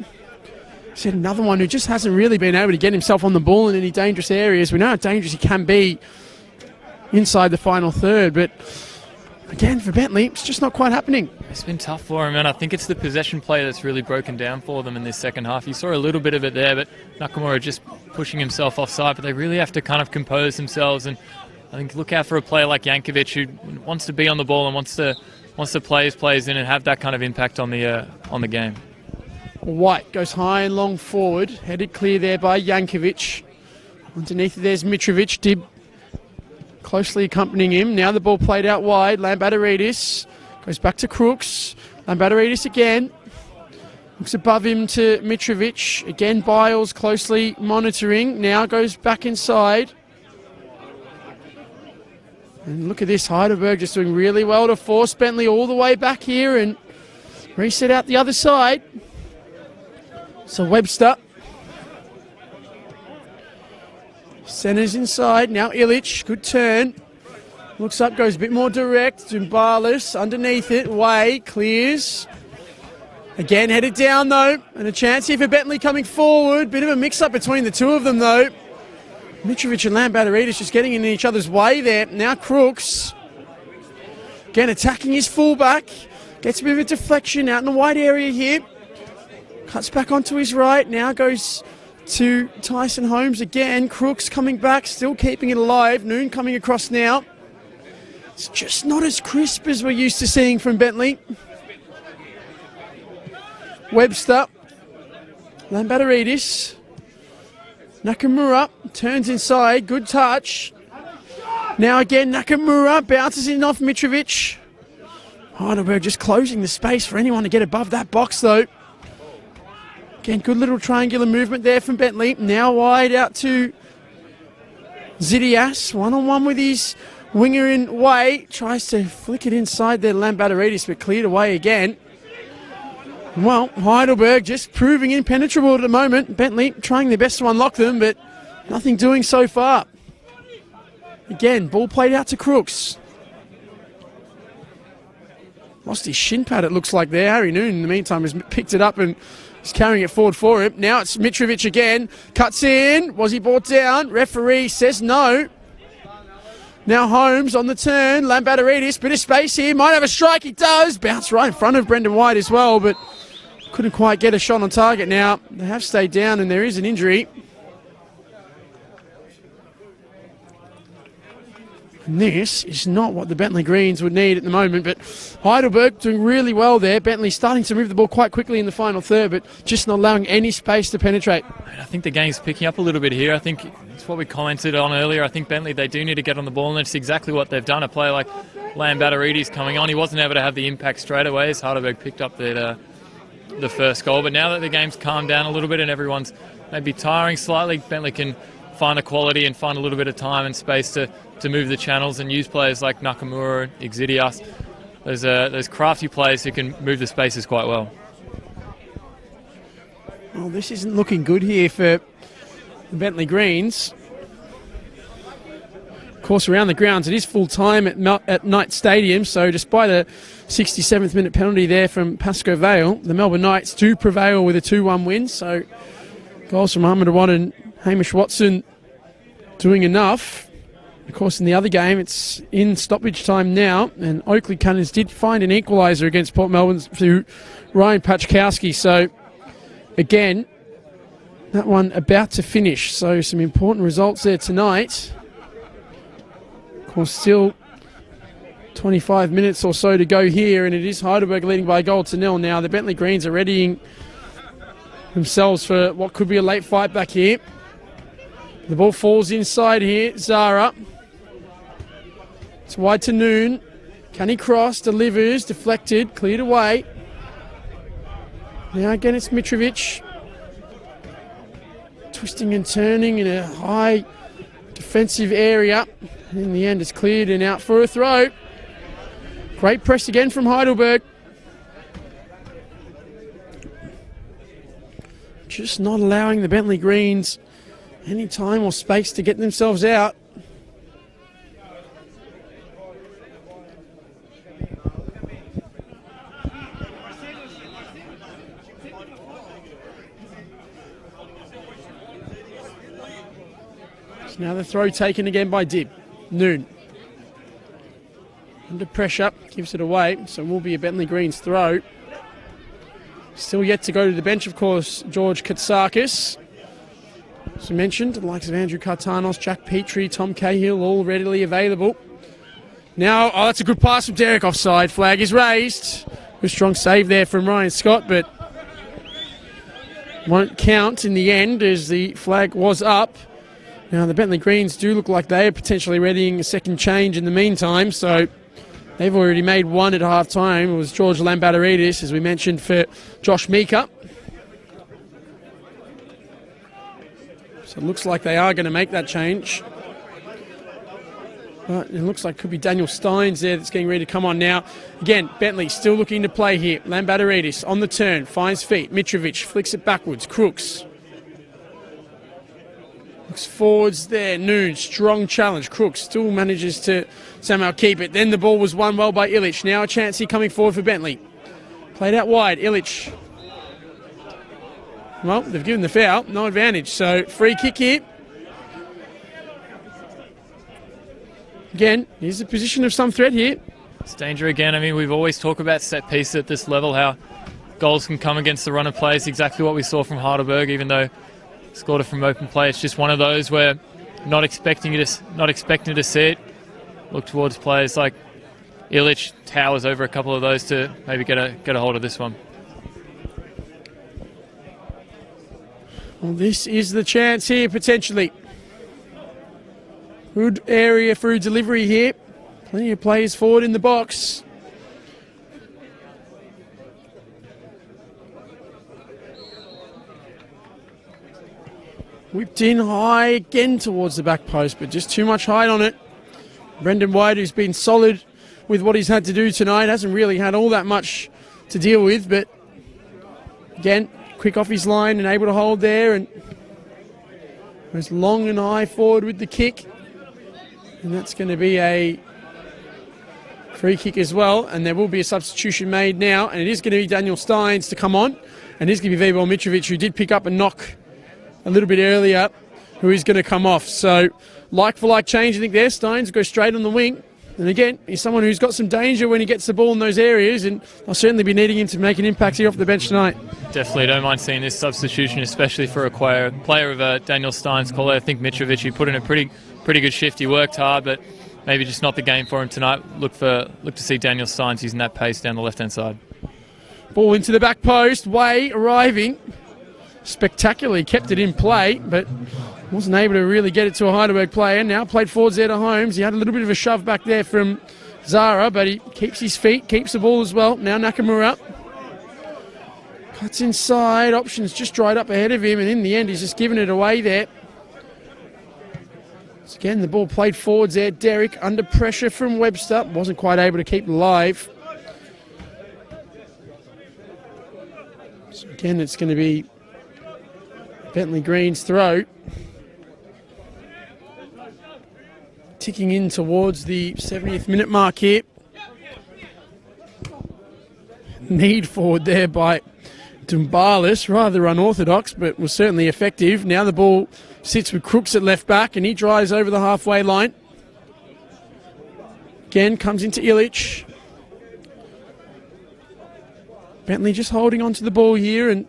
[SPEAKER 1] Said another one who just hasn't really been able to get himself on the ball in any dangerous areas. We know how dangerous he can be inside the final third, but again for Bentley, it's just not quite happening.
[SPEAKER 2] It's been tough for him, and I think it's the possession play that's really broken down for them in this second half. You saw a little bit of it there, but Nakamura just pushing himself offside, but they really have to kind of compose themselves, and I think look out for a player like Jankovic who wants to be on the ball and wants to play his plays in and have that kind of impact on the game.
[SPEAKER 1] White goes high and long forward, headed clear there by Jankovic. Underneath it there's Mitrovic, Dib closely accompanying him. Now the ball played out wide, Lambateridis goes back to Crooks. Lambateridis again, looks above him to Mitrovic. Again Biles closely monitoring, now goes back inside. And look at this, Heidelberg just doing really well to force Bentley all the way back here and reset out the other side. So Webster centers inside. Now Ilych, good turn. Looks up, goes a bit more direct to Barlas. Underneath it, Way clears. Again headed down though, and a chance here for Bentley coming forward. Bit of a mix-up between the two of them though. Mitrovic and Lambateridis just getting in each other's way there. Now Crooks, again attacking his fullback. Gets a bit of a deflection out in the wide area here. Cuts back onto his right, now goes to Tyson Holmes again. Crooks coming back, still keeping it alive. Noon coming across now. It's just not as crisp as we're used to seeing from Bentley. Webster, Lambateridis, Nakamura turns inside, good touch. Now again Nakamura bounces in off Mitrovic. Heidelberg just closing the space for anyone to get above that box though. Again, good little triangular movement there from Bentley. Now wide out to Zidias. One-on-one with his winger in Way. Tries to flick it inside there, Lambateridis, but cleared away again. Well, Heidelberg just proving impenetrable at the moment. Bentley trying their best to unlock them, but nothing doing so far. Again, ball played out to Crooks. Lost his shin pad, it looks like there. Harry Noon, in the meantime, has picked it up and is carrying it forward for him. Now it's Mitrovic again. Cuts in. Was he brought down? Referee says no. Now Holmes on the turn. Lambateridis, bit of space here. Might have a strike. He does. Bounce right in front of Brendan White as well, but couldn't quite get a shot on target now. They have stayed down and there is an injury. And this is not what the Bentley Greens would need at the moment, but Heidelberg doing really well there. Bentley starting to move the ball quite quickly in the final third, but just not allowing any space to penetrate.
[SPEAKER 2] I think the game's picking up a little bit here. I think it's what we commented on earlier. I think Bentley, they do need to get on the ball, and that's exactly what they've done. A player like Lambateridis coming on, he wasn't able to have the impact straight away as Heidelberg picked up the first goal. But now that the game's calmed down a little bit and everyone's maybe tiring slightly, Bentley can find the quality and find a little bit of time and space to move the channels and use players like Nakamura, Ixidias. Those crafty players who can move the spaces quite well.
[SPEAKER 1] Well, this isn't looking good here for the Bentley Greens. course, around the grounds, it is full time at Knight Stadium, so despite a 67th minute penalty there from Pascoe Vale, the Melbourne Knights do prevail with a 2-1 win. So goals from Ahmed Awad and Hamish Watson doing enough. Of course, in the other game, it's in stoppage time now, and Oakley Cunners did find an equaliser against Port Melbourne through Ryan Pachkowski. So again, that one about to finish. So some important results there tonight. Of course, still 25 minutes or so to go here, and it is Heidelberg leading by a goal to nil now. The Bentley Greens are readying themselves for what could be a late fight back here. The ball falls inside here. Zara. It's wide to Noon. Can he cross? Delivers. Deflected. Cleared away. Now again it's Mitrovic. Twisting and turning in a high defensive area. And in the end it's cleared and out for a throw. Great press again from Heidelberg. Just not allowing the Bentley Greens any time or space to get themselves out. So now the throw taken again by Dib. Noon. Under pressure, gives it away, so it will be a Bentley Greens throw. Still yet to go to the bench, of course, George Katsakis. As we mentioned, the likes of Andrew Kartanos, Jack Petrie, Tom Cahill, all readily available. Now, oh, that's a good pass from Derek offside. Flag is raised. A strong save there from Ryan Scott, but won't count in the end as the flag was up. Now, the Bentley Greens do look like they are potentially readying a second change in the meantime, so they've already made one at half-time. It was George Lambateridis, as we mentioned, for Josh Meeker. So it looks like they are going to make that change. But it looks like it could be Daniel Steins there that's getting ready to come on now. Again, Bentley still looking to play here. Lambateridis on the turn, finds feet. Mitrovic flicks it backwards. Crooks. Looks forwards there. Noon, strong challenge. Crooks still manages to somehow keep it. Then the ball was won well by Ilych. Now a chance here coming forward for Bentley. Played out wide. Ilych. Well, they've given the foul. No advantage. So free kick here. Again, here's a position of some threat here.
[SPEAKER 2] It's danger again. I mean, we've always talked about set pieces at this level, how goals can come against the run of play. It's exactly what we saw from Heidelberg, even though scored it from open play. It's just one of those where not expecting to see it. Look towards players like Ilych, towers over a couple of those to maybe get a hold of this one.
[SPEAKER 1] Well, this is the chance here, potentially. Good area for delivery here. Plenty of players forward in the box. Whipped in high again towards the back post, but just too much height on it. Brendan White, who's been solid with what he's had to do tonight, hasn't really had all that much to deal with, but again, quick off his line and able to hold there, and goes long and high forward with the kick. And that's going to be a free kick as well, and there will be a substitution made now, and it is going to be Daniel Steins to come on, and it is going to be Vibor Mitrovic, who did pick up a knock a little bit earlier, who is going to come off. So like for like change, I think there. Steins go straight on the wing, and again, he's someone who's got some danger when he gets the ball in those areas, and I'll certainly be needing him to make an impact here off the bench tonight.
[SPEAKER 2] Definitely don't mind seeing this substitution, especially for a player of Daniel Steins' quality. I think Mitrovic, he put in a pretty good shift. He worked hard, but maybe just not the game for him tonight. Look to see Daniel Steins using that pace down the left-hand side.
[SPEAKER 1] Ball into the back post. Way arriving. Spectacularly kept it in play, but wasn't able to really get it to a Heidelberg player. Now played forwards there to Holmes. He had a little bit of a shove back there from Zara, but he keeps his feet, keeps the ball as well. Now Nakamura cuts inside. Options just dried up ahead of him, and in the end he's just given it away there. So again, the ball played forwards there. Derek under pressure from Webster. Wasn't quite able to keep it alive. So again, it's going to be Bentley Green's throw. ticking in towards the 70th minute mark here. Need forward there by Barlas, rather unorthodox, but was certainly effective. Now the ball sits with Crooks at left back, and he drives over the halfway line. Again, comes into Ilych. Bentley just holding on to the ball here and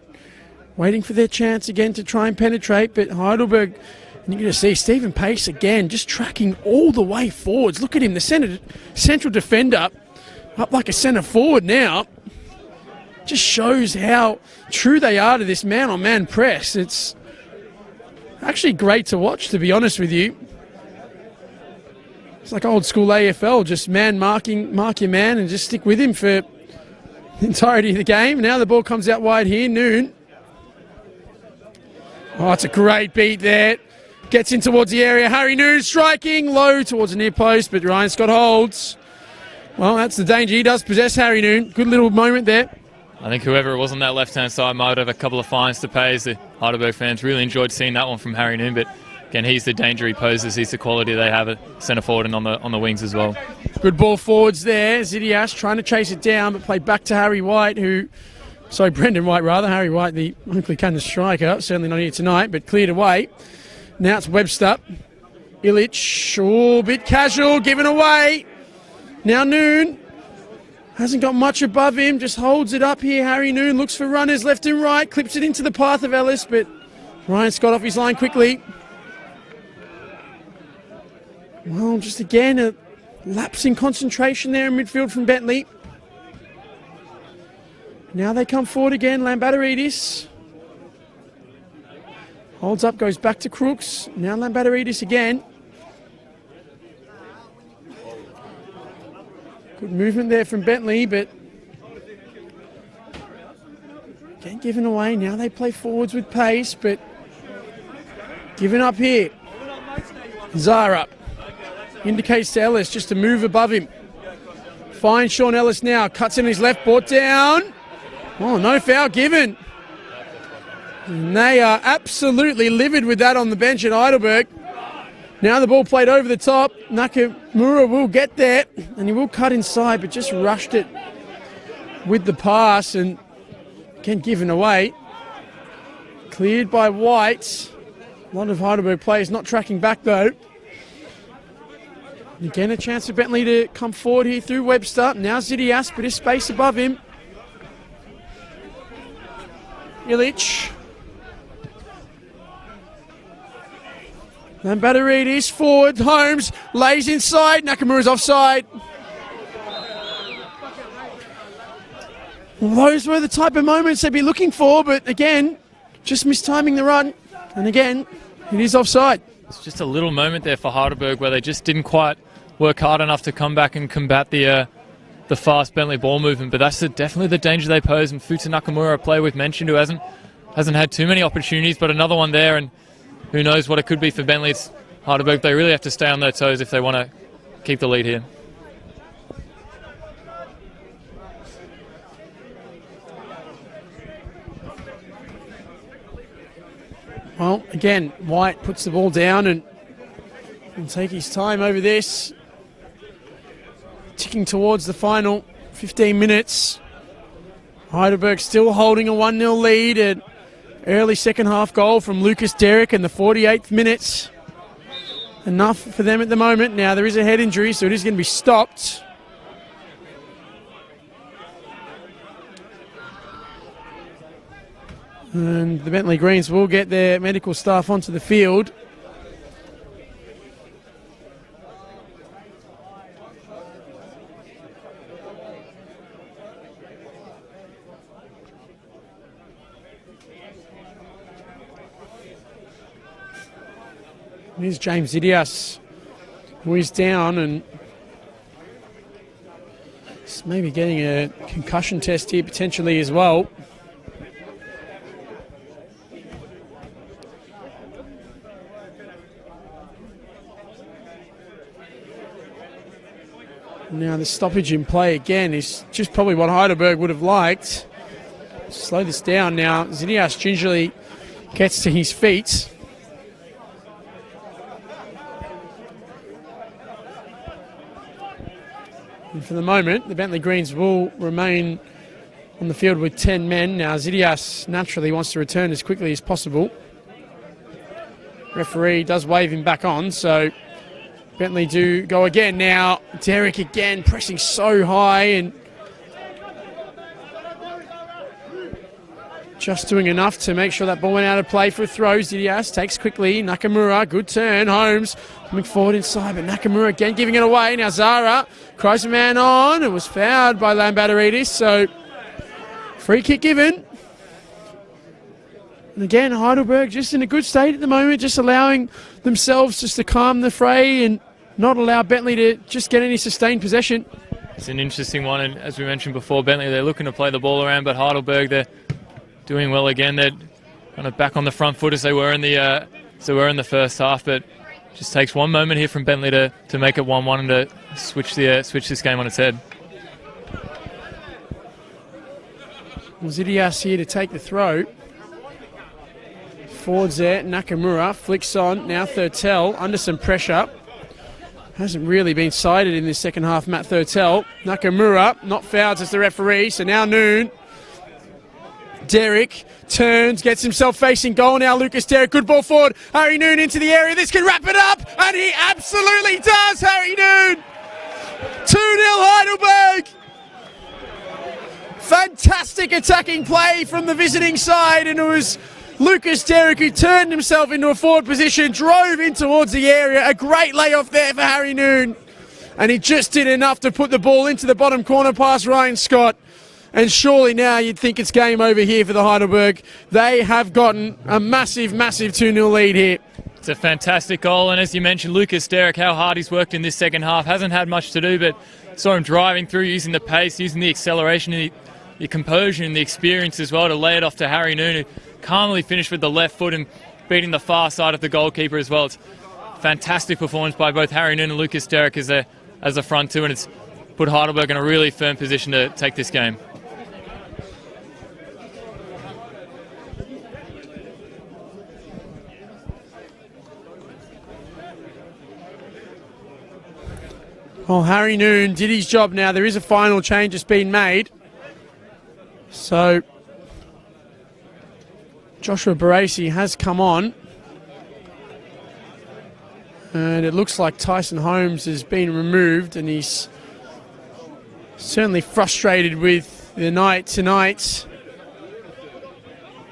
[SPEAKER 1] waiting for their chance again to try and penetrate, but Heidelberg, and you're going to see Stephen Pace again just tracking all the way forwards. Look at him, the central defender, up like a centre forward now. Just shows how true they are to this man-on-man press. It's actually great to watch, to be honest with you. It's like old school AFL, just mark your man and just stick with him for the entirety of the game. Now the ball comes out wide here, Noon. Oh, it's a great beat there. Gets in towards the area. Harry Noon striking low towards the near post, but Ryan Scott holds. Well, that's the danger. He does possess Harry Noon. Good little moment there.
[SPEAKER 2] I think whoever it was on that left-hand side might have a couple of fines to pay, as the Heidelberg fans really enjoyed seeing that one from Harry Noon, but again, he's the danger he poses. He's the quality they have at centre forward and on the wings as well. Good
[SPEAKER 1] ball forwards there. Zidiash trying to chase it down, but played back to Brendan White rather. Harry White, the Oakley Cannon striker, certainly not here tonight, but cleared away. Now it's Webster. Ilych, a bit casual, given away. Now Noon. Hasn't got much above him, just holds it up here. Harry Noon looks for runners left and right, clips it into the path of Ellis, but Ryan Scott off his line quickly. Well, just again, a lapse in concentration there in midfield from Bentley. Now they come forward again, Lambateridis. Holds up, goes back to Crooks. Now Lambateridis again. Good movement there from Bentley, but again given away. Now they play forwards with pace, but given up here. Zara indicates to Ellis just to move above him. Finds Sean Ellis now, cuts in his left, brought down. Oh, no foul given. And they are absolutely livid with that on the bench at Heidelberg. Now the ball played over the top. Nakamura will get there, and he will cut inside, but just rushed it with the pass, and again given away. Cleared by White. A lot of Heidelberg players not tracking back though. Again a chance for Bentley to come forward here through Webster. Now Zidias, but his space above him. Ilych. Lambateridis forward, Holmes lays inside, Nakamura's offside. Well, those were the type of moments they'd be looking for, but again, just mistiming the run, and again, it is offside.
[SPEAKER 2] It's just a little moment there for Heidelberg where they just didn't quite work hard enough to come back and combat the fast Bentley ball movement, but that's definitely the danger they pose, and Futa Nakamura, a player we've mentioned who hasn't had too many opportunities, but another one there, and who knows what it could be for Bentley. It's Heidelberg, they really have to stay on their toes if they want to keep the lead here.
[SPEAKER 1] Well, again, White puts the ball down and will take his time over this. Ticking towards the final 15 minutes. Heidelberg still holding a 1-0 lead. An early second half goal from Lucas Derrick in the 48th minute. Enough for them at the moment. Now there is a head injury, so it is going to be stopped. And the Bentley Greens will get their medical staff onto the field. Here's James Zidias, who is down and maybe getting a concussion test here potentially as well. Now the stoppage in play again is just probably what Heidelberg would have liked. Slow this down now. Zidias gingerly gets to his feet. And for the moment, the Bentley Greens will remain on the field with 10 men. Now, Zidias naturally wants to return as quickly as possible. Referee does wave him back on, so Bentley do go again. Now, Tarik again pressing so high and just doing enough to make sure that ball went out of play for a throw. Zidias takes quickly. Nakamura, good turn. Holmes coming forward inside, but Nakamura again giving it away. Now Zara cries a man on. It was fouled by Lambateridis, so free kick given. And again, Heidelberg just in a good state at the moment, just allowing themselves just to calm the fray and not allow Bentley to just get any sustained possession.
[SPEAKER 2] It's an interesting one, and as we mentioned before, Bentley, they're looking to play the ball around, but Heidelberg, they're doing well again. They're kind of back on the front foot as they were in the first half, but just takes one moment here from Bentley to make it 1-1 and to switch this game on its head.
[SPEAKER 1] Zidias here to take the throw. Forwards there, Nakamura flicks on. Now Thurtell under some pressure. Hasn't really been sided in this second half, Matt Thurtell. Nakamura, not fouled as the referee, so now Noon. Derek turns, gets himself facing goal. Now Lucas Derek, good ball forward. Harry Noon into the area. This can wrap it up, and he absolutely does, Harry Noon. 2-0 Heidelberg. Fantastic attacking play from the visiting side, and it was Lucas Derek who turned himself into a forward position, drove in towards the area. A great layoff there for Harry Noon, and he just did enough to put the ball into the bottom corner past Ryan Scott. And surely now you'd think it's game over here for the Heidelberg. They have gotten a massive, massive 2-0 lead here.
[SPEAKER 2] It's a fantastic goal, and as you mentioned, Lucas Derek, how hard he's worked in this second half. Hasn't had much to do, but saw him driving through, using the pace, using the acceleration, and the composure and the experience as well to lay it off to Harry Noon, who calmly finished with the left foot and beating the far side of the goalkeeper as well. It's a fantastic performance by both Harry Noon and Lucas Derek as a front two, and it's put Heidelberg in a really firm position to take this game.
[SPEAKER 1] Well, Harry Noon did his job now. There is a final change that's been made. So Joshua Barasi has come on. And it looks like Tyson Holmes has been removed, and he's certainly frustrated with the night tonight.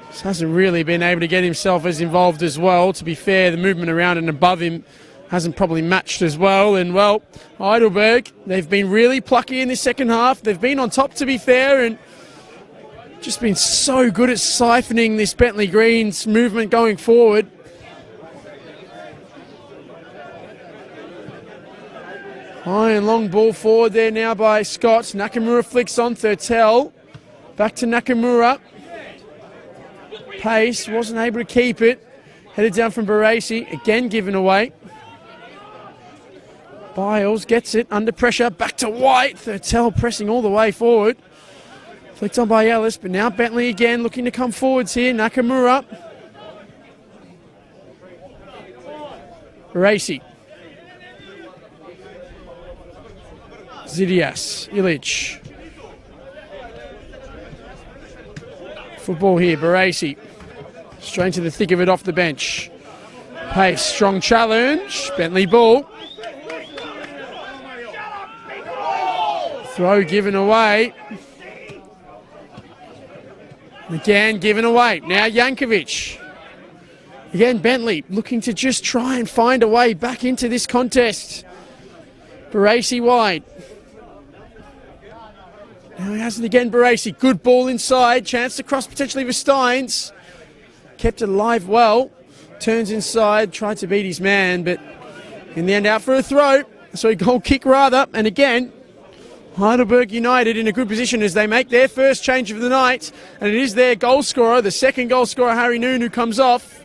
[SPEAKER 1] Just hasn't really been able to get himself as involved as well. To be fair, the movement around and above him hasn't probably matched as well. And, well, Heidelberg, they've been really plucky in this second half. They've been on top, to be fair, and just been so good at siphoning this Bentley Greens movement going forward. High and long ball forward there now by Scott. Nakamura flicks on Thurtell. Back to Nakamura. Pace, wasn't able to keep it. Headed down from Barasi, again given away. Biles gets it, under pressure, back to White. Thurtell pressing all the way forward. Flicked on by Ellis, but now Bentley again looking to come forwards here. Nakamura. Barasi. Zidias, Ilych. Football here, Barasi. Straight into the thick of it off the bench. Pace, strong challenge. Bentley ball. Throw given away. Again given away. Now Jankovic. Again Bentley looking to just try and find a way back into this contest. Barasi wide. Now he has it again, Barasi. Good ball inside. Chance to cross potentially for Steins. Kept it alive well. Turns inside. Tried to beat his man, but in the end out for a throw. So a goal kick rather. And again, Heidelberg United in a good position as they make their first change of the night. And it is their goal scorer, the second goal scorer, Harry Noon, who comes off.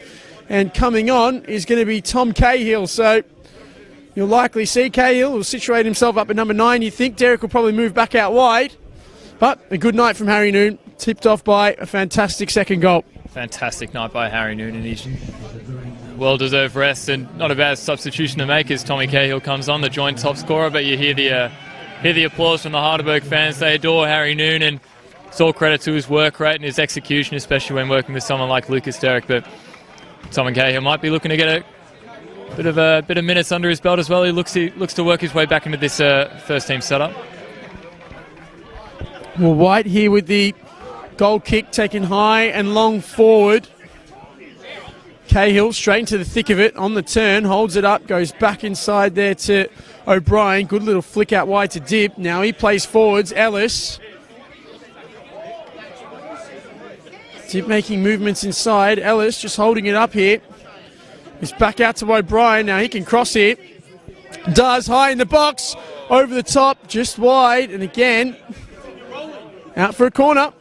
[SPEAKER 1] And coming on is going to be Tom Cahill. So you'll likely see Cahill will situate himself up at number 9. You think Derek will probably move back out wide. But a good night from Harry Noon, tipped off by a fantastic second goal.
[SPEAKER 2] Fantastic night by Harry Noon, and he's well-deserved rest, and not a bad substitution to make as Tommy Cahill comes on, the joint top scorer, but you hear hear the applause from the Heidelberg fans. They adore Harry Noon, and it's all credit to his work rate and his execution, especially when working with someone like Lucas Derrick. But Simon Cahill might be looking to get a bit of minutes under his belt as well. He looks to work his way back into this first team setup.
[SPEAKER 1] Well, White here with the goal kick taken high and long forward. Cahill straight into the thick of it on the turn, holds it up, goes back inside there to O'Brien. Good little flick out wide to Dib. Now he plays forwards. Ellis. Dib making movements inside. Ellis just holding it up here. He's back out to O'Brien. Now he can cross it. Does, high in the box. Over the top, just wide. And again, out for a corner.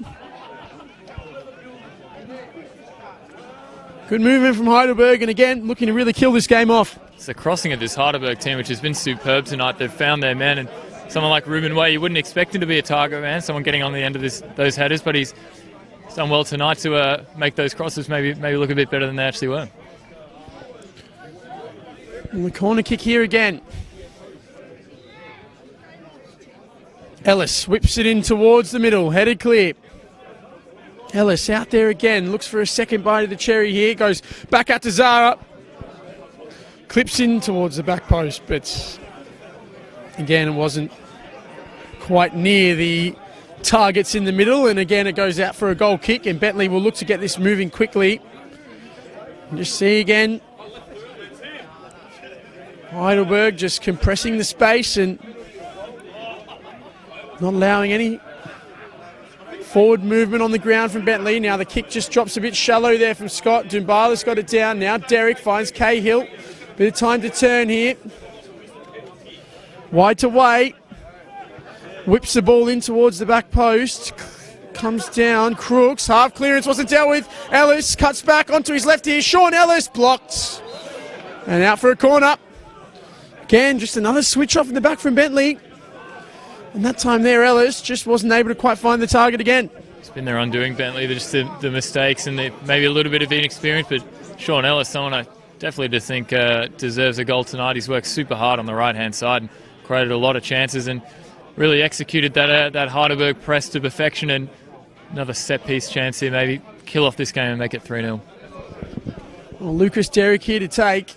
[SPEAKER 1] Good movement from Heidelberg, and again, looking to really kill this game off.
[SPEAKER 2] It's the crossing of this Heidelberg team, which has been superb tonight. They've found their man, and someone like Ruben Way, you wouldn't expect him to be a target man, someone getting on the end of those headers, but he's done well tonight to make those crosses maybe look a bit better than they actually were.
[SPEAKER 1] And the corner kick here again. Ellis whips it in towards the middle, headed clear. Ellis out there again, looks for a second bite of the cherry here, goes back out to Zara. Clips in towards the back post, but again it wasn't quite near the targets in the middle, and again it goes out for a goal kick, and Bentley will look to get this moving quickly. And just see again, Heidelberg just compressing the space and not allowing any forward movement on the ground from Bentley. Now the kick just drops a bit shallow there from Scott. Barlas got it down. Now Derrick finds Cahill. Bit of time to turn here. Wide to Way. Whips the ball in towards the back post. Comes down. Crooks. Half clearance wasn't dealt with. Ellis cuts back onto his left here. Sean Ellis blocked. And out for a corner. Again, just another switch off in the back from Bentley. And that time there, Ellis just wasn't able to quite find the target again.
[SPEAKER 2] It's been their undoing, Bentley. Just the mistakes and maybe a little bit of inexperience. But Sean Ellis, someone I definitely just think deserves a goal tonight. He's worked super hard on the right-hand side and created a lot of chances and really executed that Heidelberg press to perfection. And another set-piece chance here, maybe kill off this game and make it 3-0.
[SPEAKER 1] Well, Lucas Derrick here to take.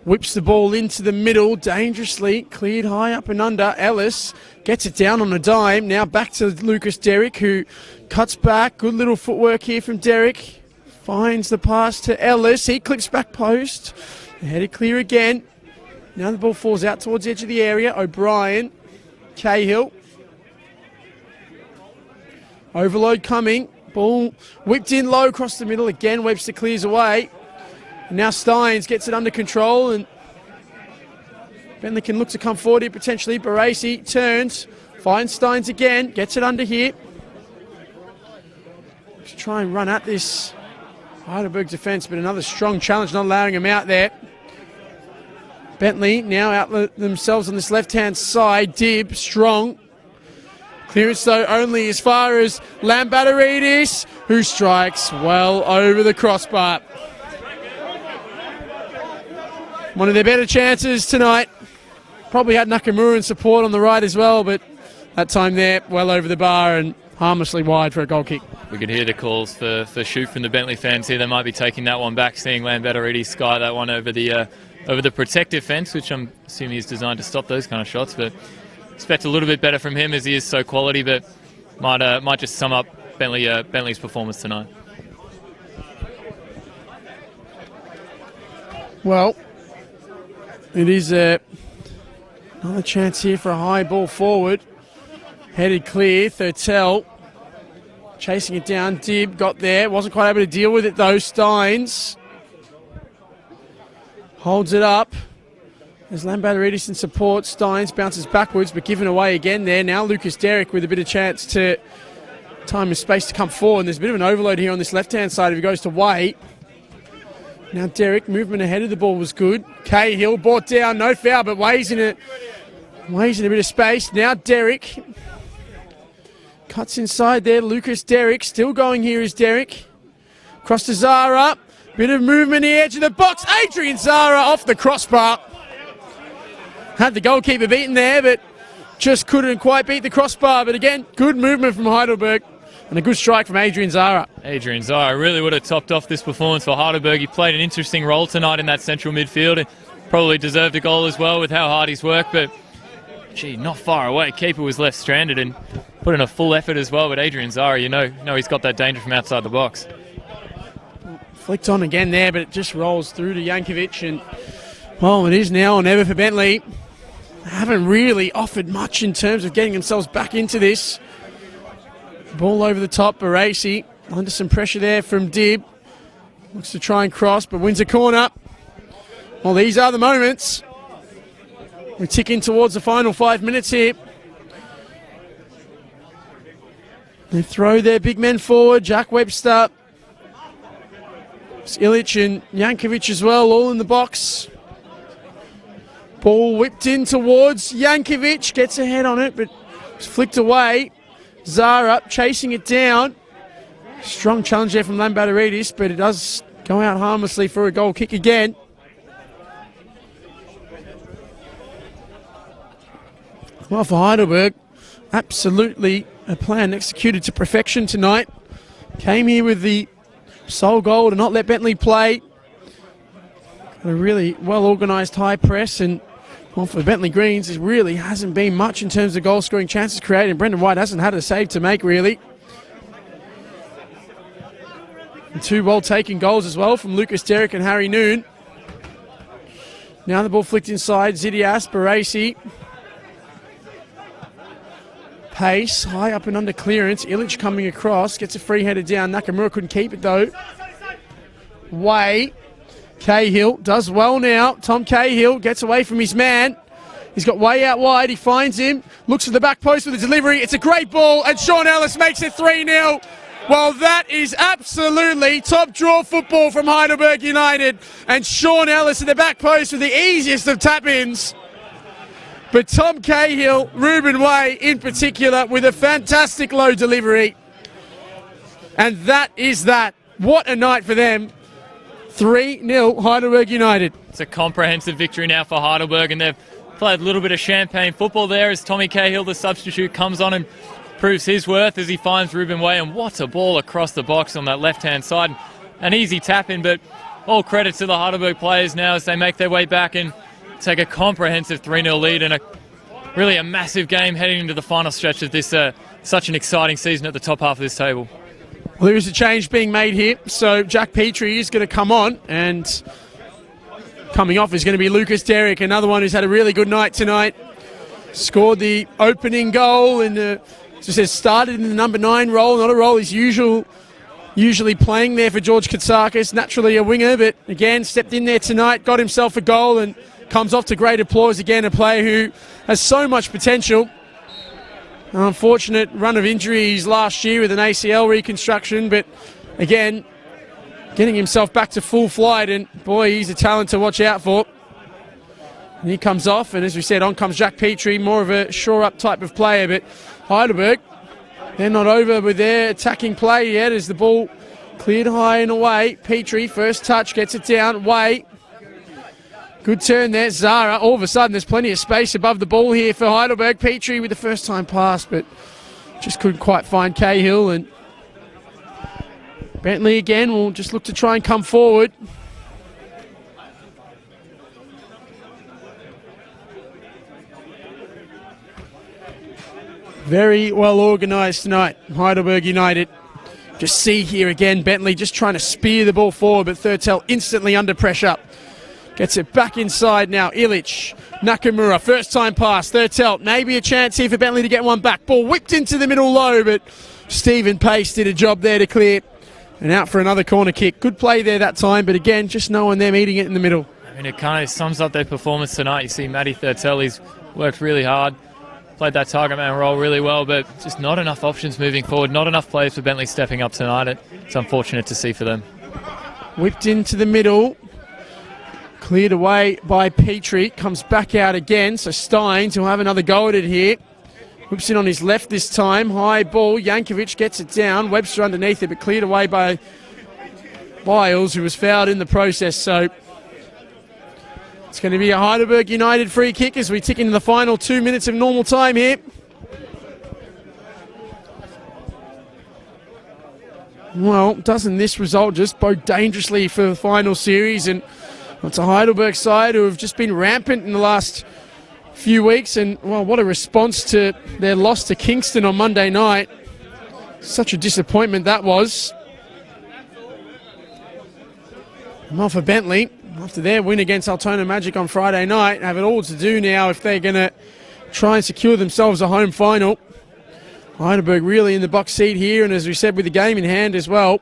[SPEAKER 1] Whips the ball into the middle, dangerously, cleared high up and under. Ellis gets it down on a dime. Now back to Lucas Derrick, who cuts back. Good little footwork here from Derrick. Finds the pass to Ellis. He clips back post. Headed clear again. Now the ball falls out towards the edge of the area. O'Brien, Cahill. Overload coming. Ball whipped in low across the middle. Again, Webster clears away. And now Steins gets it under control, and Bentley can look to come forward here potentially. Barasi turns, finds Steins again, gets it under here. Just try and run at this Heidelberg defence, but another strong challenge, not allowing him out there. Bentley now out themselves on this left-hand side. Dib, strong. Clearance though only as far as Lambateridis, who strikes well over the crossbar. One of their better chances tonight. Probably had Nakamura in support on the right as well, but that time there, well over the bar and harmlessly wide for a goal kick.
[SPEAKER 2] We could hear the calls for shoot from the Bentley fans here. They might be taking that one back, seeing Lambateridis sky that one over the protective fence, which I'm assuming is designed to stop those kind of shots. But expect a little bit better from him as he is so quality, but might just sum up Bentley's performance tonight.
[SPEAKER 1] Well, it is another chance here for a high ball forward. Headed clear, Thurtell chasing it down. Dib got there, wasn't quite able to deal with it though. Steins holds it up. There's Lambateridis in support. Steins bounces backwards, but given away again there. Now Lucas Derrick with a bit of chance to time and space to come forward. And there's a bit of an overload here on this left-hand side if he goes to Way. Now Derrick, movement ahead of the ball was good. Cahill brought down, no foul, but Way's in a bit of space. Now Derrick cuts inside there. Lucas Derrick still going here is Derrick. Cross to Zara. Bit of movement here, edge of the box. Adrian Zara off the crossbar. Had the goalkeeper beaten there, but just couldn't quite beat the crossbar. But again, good movement from Heidelberg and a good strike from Adrian Zara.
[SPEAKER 2] Adrian Zara really would have topped off this performance for Heidelberg. He played an interesting role tonight in that central midfield and probably deserved a goal as well with how hard he's worked. But, gee, not far away. Keeper was left stranded and put in a full effort as well. But Adrian Zara, you know he's got that danger from outside the box.
[SPEAKER 1] Flicked on again there, but it just rolls through to Jankovic. And, well, it is now or never for Bentley. They haven't really offered much in terms of getting themselves back into this. Ball over the top, Barasi under some pressure there from Dib. Looks to try and cross, but wins a corner. Well, these are the moments. We're ticking towards the final 5 minutes here. They throw their big men forward. Jack Webster, Ilych and Jankovic as well, all in the box. Ball whipped in towards Jankovic, gets a head on it, but it's flicked away. Zara chasing it down. Strong challenge there from Lambertaridis, but it does go out harmlessly for a goal kick again. Well, for Heidelberg, absolutely a plan executed to perfection tonight. Came here with the sole goal to not let Bentley play. Got a really well-organised high press, and well, for the Bentley Greens, there really hasn't been much in terms of goal-scoring chances created. Brendan White hasn't had a save to make, really. And two well-taken goals as well from Lucas Derrick and Harry Noon. Now the ball flicked inside, Zidias, Barasi. Pace, high up and under clearance. Illich coming across, gets a free header down. Nakamura couldn't keep it though. Way. Cahill does well now. Tom Cahill gets away from his man. He's got Way out wide. He finds him. Looks at the back post with the delivery. It's a great ball, and Sean Ellis makes it 3-0. Well, that is absolutely top draw football from Heidelberg United. And Sean Ellis at the back post with the easiest of tap-ins. But Tom Cahill, Ruben Way in particular, with a fantastic low delivery. And that is that. What a night for them. 3-0 Heidelberg United.
[SPEAKER 2] It's a comprehensive victory now for Heidelberg, and they've played a little bit of champagne football there as Tommy Cahill, the substitute, comes on and proves his worth as he finds Ruben Way. And what a ball across the box on that left-hand side. An easy tap-in, but all credit to the Heidelberg players now as they make their way back and take a comprehensive 3-0 lead and really a massive game heading into the final stretch of this such an exciting season at the top half of this table.
[SPEAKER 1] Well, there is a change being made here, so Jack Petrie is going to come on, and coming off is going to be Lucas Derrick, another one who's had a really good night tonight. Scored the opening goal and just has started in the number 9 role, not a role he's usually playing there for George Katsakis, naturally a winger, but again stepped in there tonight, got himself a goal and comes off to great applause. Again, a player who has so much potential. An unfortunate run of injuries last year with an ACL reconstruction, but again, getting himself back to full flight, and boy, he's a talent to watch out for. And he comes off, and as we said, on comes Jack Petrie, more of a shore-up type of player, but Heidelberg, they're not over with their attacking play yet as the ball cleared high and away. Petrie, first touch, gets it down. Way. Good turn there. Zara, all of a sudden, there's plenty of space above the ball here for Heidelberg. Petrie with the first time pass, but just couldn't quite find Cahill. And Bentley again will just look to try and come forward. Very well organised tonight, Heidelberg United. Just see here again, Bentley just trying to spear the ball forward, but Thurtell instantly under pressure. Gets it back inside now. Illich, Nakamura, first time pass. Thurtell, maybe a chance here for Bentley to get one back. Ball whipped into the middle low, but Stephen Pace did a job there to clear. And out for another corner kick. Good play there that time, but again, just knowing them eating it in the middle.
[SPEAKER 2] I mean, it kind of sums up their performance tonight. You see Matty Thurtell, he's worked really hard, played that target man role really well, but just not enough options moving forward, not enough players for Bentley stepping up tonight. It's unfortunate to see for them.
[SPEAKER 1] Whipped into the middle. Cleared away by Petrie, comes back out again, so Steins will have another go at it here. Whips in on his left this time, high ball, Jankovic gets it down, Webster underneath it, but cleared away by Biles, who was fouled in the process, so It's going to be a Heidelberg United free kick as we tick into the final 2 minutes of normal time here. Well, doesn't this result just bode dangerously for the final series? And it's a Heidelberg side who have just been rampant in the last few weeks. And, well, what a response to their loss to Kingston on Monday night. Such a disappointment that was. Well, for Bentley, after their win against Altona Magic on Friday night, have it all to do now if they're going to try and secure themselves a home final. Heidelberg really in the box seat here, and as we said, with the game in hand as well.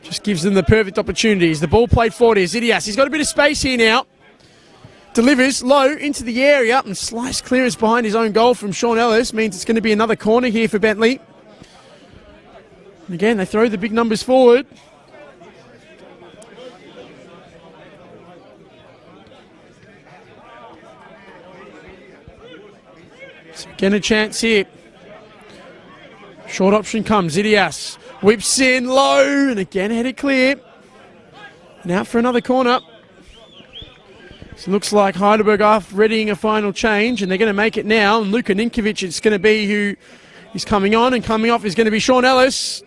[SPEAKER 1] Just gives them the perfect opportunities. The ball played forward here. Zidias, he's got a bit of space here now. Delivers low into the area, and slice clearance behind his own goal from Sean Ellis means it's going to be another corner here for Bentley. And again, they throw the big numbers forward. So again, a chance here. Short option comes. Zidias whips in low, and again headed clear. And out for another corner. So it looks like Heidelberg are readying a final change, and they're going to make it now. And Luka Ninkovic is going to be who is coming on, and coming off is going to be Sean Ellis.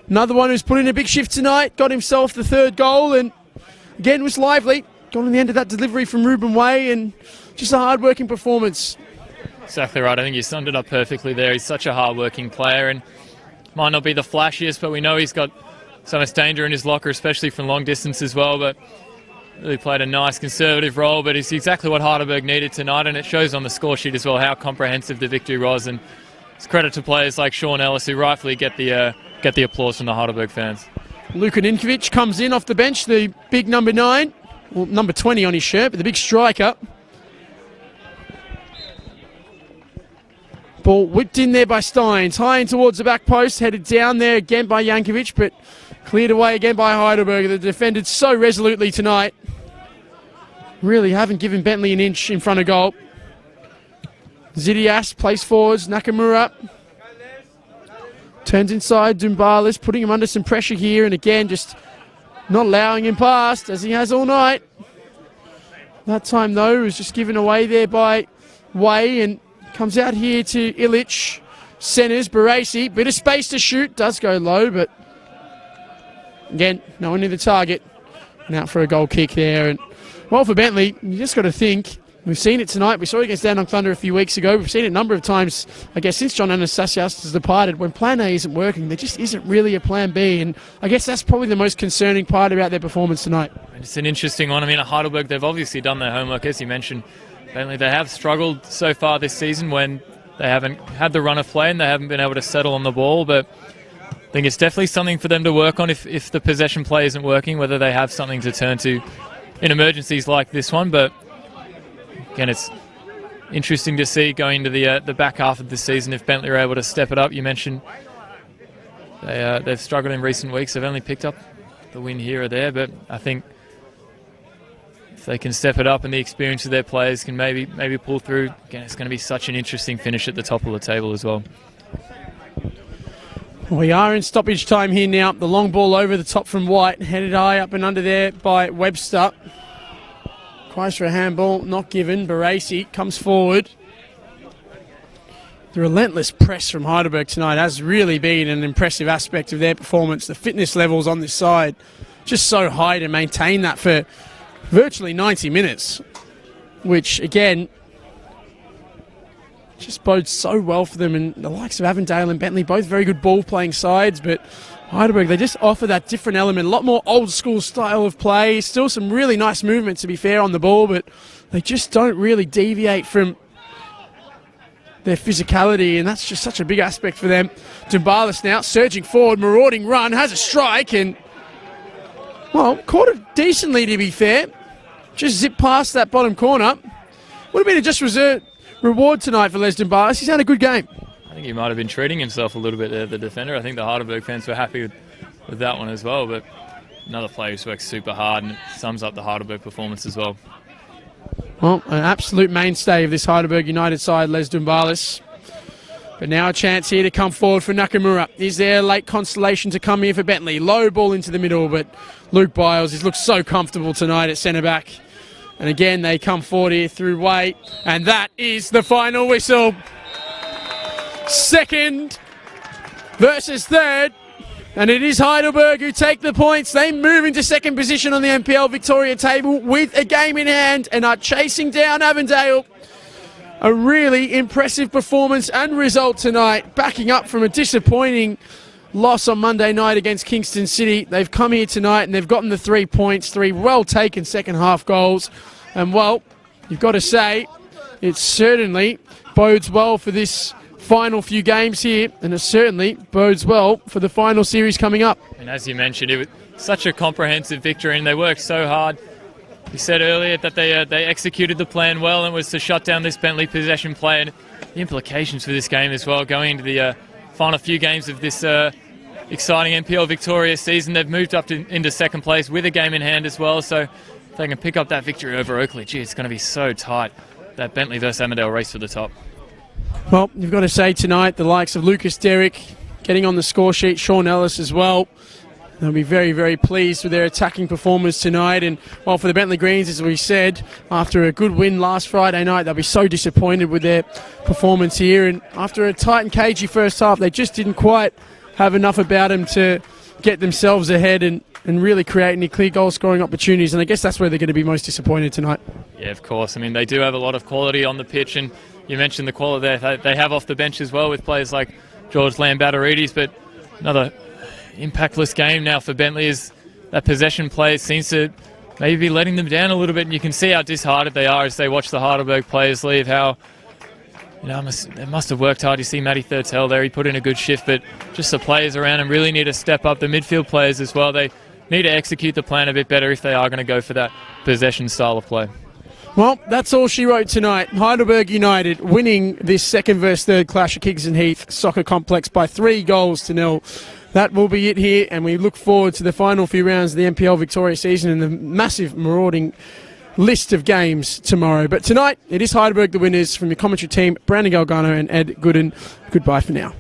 [SPEAKER 1] Another one who's put in a big shift tonight. Got himself the third goal, and again was lively. Got on the end of that delivery from Ruben Way, and just a hard-working performance.
[SPEAKER 2] Exactly right. I think you summed it up perfectly there. He's such a hard-working player, and might not be the flashiest, but we know he's got so much danger in his locker, especially from long distance as well. But really played a nice conservative role, but it's exactly what Heidelberg needed tonight, and it shows on the score sheet as well how comprehensive the victory was. And it's credit to players like Sean Ellis who rightfully get the applause from the Heidelberg fans.
[SPEAKER 1] Luka Ninkovic comes in off the bench, the big number 9, well, number 20 on his shirt, but the big striker. Ball whipped in there by Steins, high in towards the back post, headed down there again by Jankovic, but cleared away again by Heidelberg. They defended so resolutely tonight. Really haven't given Bentley an inch in front of goal. Zidias plays forwards, Nakamura turns inside, Barlas putting him under some pressure here, and again just not allowing him past as he has all night. That time though was just given away there by Way, and comes out here to Ilych, centres, Barasi, bit of space to shoot, does go low, but again, no one near the target. And out for a goal kick there. And well, for Bentley, you just got to think, we've seen it tonight, we saw it against Down Thunder a few weeks ago, we've seen it a number of times, I guess, since John Anastasios has departed. When plan A isn't working, there just isn't really a plan B, and I guess that's probably the most concerning part about their performance tonight.
[SPEAKER 2] It's an interesting one. I mean, at Heidelberg, they've obviously done their homework, as you mentioned. Bentley, they have struggled so far this season when they haven't had the run of play and they haven't been able to settle on the ball, but I think it's definitely something for them to work on if the possession play isn't working, whether they have something to turn to in emergencies like this one. But again, it's interesting to see going into the back half of the season if Bentley are able to step it up. You mentioned they've struggled in recent weeks. They've only picked up the win here or there, but I think if they can step it up and the experience of their players can maybe pull through, again, it's going to be such an interesting finish at the top of the table as well.
[SPEAKER 1] We are in stoppage time here now. The long ball over the top from White, headed high up and under there by Webster. Cries for a handball, not given. Barasi comes forward. The relentless press from Heidelberg tonight has really been an impressive aspect of their performance. The fitness levels on this side just so high to maintain that for virtually 90 minutes, which again just bodes so well for them. And the likes of Avondale and Bentley, both very good ball playing sides, but Heidelberg, they just offer that different element, a lot more old school style of play. Still some really nice movement, to be fair, on the ball, but they just don't really deviate from their physicality, and that's just such a big aspect for them. Barlas now surging forward, marauding run, has a strike, and well, caught it decently, to be fair. Just zipped past that bottom corner. Would have been a just reward tonight for Les Barlas. He's had a good game.
[SPEAKER 2] I think he might have been treating himself a little bit there, the defender. I think the Heidelberg fans were happy with that one as well, but another player who's worked super hard, and it sums up the Heidelberg performance as well. Well,
[SPEAKER 1] an absolute mainstay of this Heidelberg United side, Les Barlas. But now a chance here to come forward for Nakamura. Is there a late constellation to come here for Bentley? Low ball into the middle, but Luke Biles has looked so comfortable tonight at centre back. And again, they come forward here through weight. And that is the final whistle. Second versus third. And it is Heidelberg who take the points. They move into second position on the NPL Victoria table with a game in hand and are chasing down Avondale. A really impressive performance and result tonight, backing up from a disappointing loss on Monday night against Kingston City. They've come here tonight and they've gotten the 3 points, 3 well-taken second-half goals. And, well, you've got to say, it certainly bodes well for this final few games here, and it certainly bodes well for the final series coming up.
[SPEAKER 2] And as you mentioned, it was such a comprehensive victory, and they worked so hard. You said earlier that they executed the plan well and was to shut down this Bentley possession play, and the implications for this game as well, going into the final few games of this exciting NPL Victoria season. They've moved up into second place with a game in hand as well, so if they can pick up that victory over Oakley, gee, it's going to be so tight, that Bentley versus Avondale race for the top.
[SPEAKER 1] Well, you've got to say tonight, the likes of Lucas Derrick getting on the score sheet, Sean Ellis as well. They'll be very, very pleased with their attacking performance tonight. And, well, for the Bentley Greens, as we said, after a good win last Friday night, they'll be so disappointed with their performance here. And after a tight and cagey first half, they just didn't quite have enough about them to get themselves ahead and really create any clear goal-scoring opportunities. And I guess that's where they're going to be most disappointed tonight. Yeah,
[SPEAKER 2] of course. I mean, they do have a lot of quality on the pitch, and you mentioned the quality there. They have off the bench as well with players like George Lambatterides, but another impactless game now for Bentley is that possession play seems to maybe be letting them down a little bit, and you can see how disheartened they are as they watch the Heidelberg players leave, how they must have worked hard. You see Matty Thurtell there, he put in a good shift, but just the players around him really need to step up. The midfield players as well, they need to execute the plan a bit better if they are going to go for that possession style of play.
[SPEAKER 1] Well, that's all she wrote tonight. Heidelberg United winning this second versus third clash at Kingston Heath Soccer Complex by 3-0. That will be it here, and we look forward to the final few rounds of the NPL Victoria season and the massive marauding list of games tomorrow. But tonight, it is Heidelberg the winners. From your commentary team, Brandon Galgano and Ed Gooden. Goodbye for now.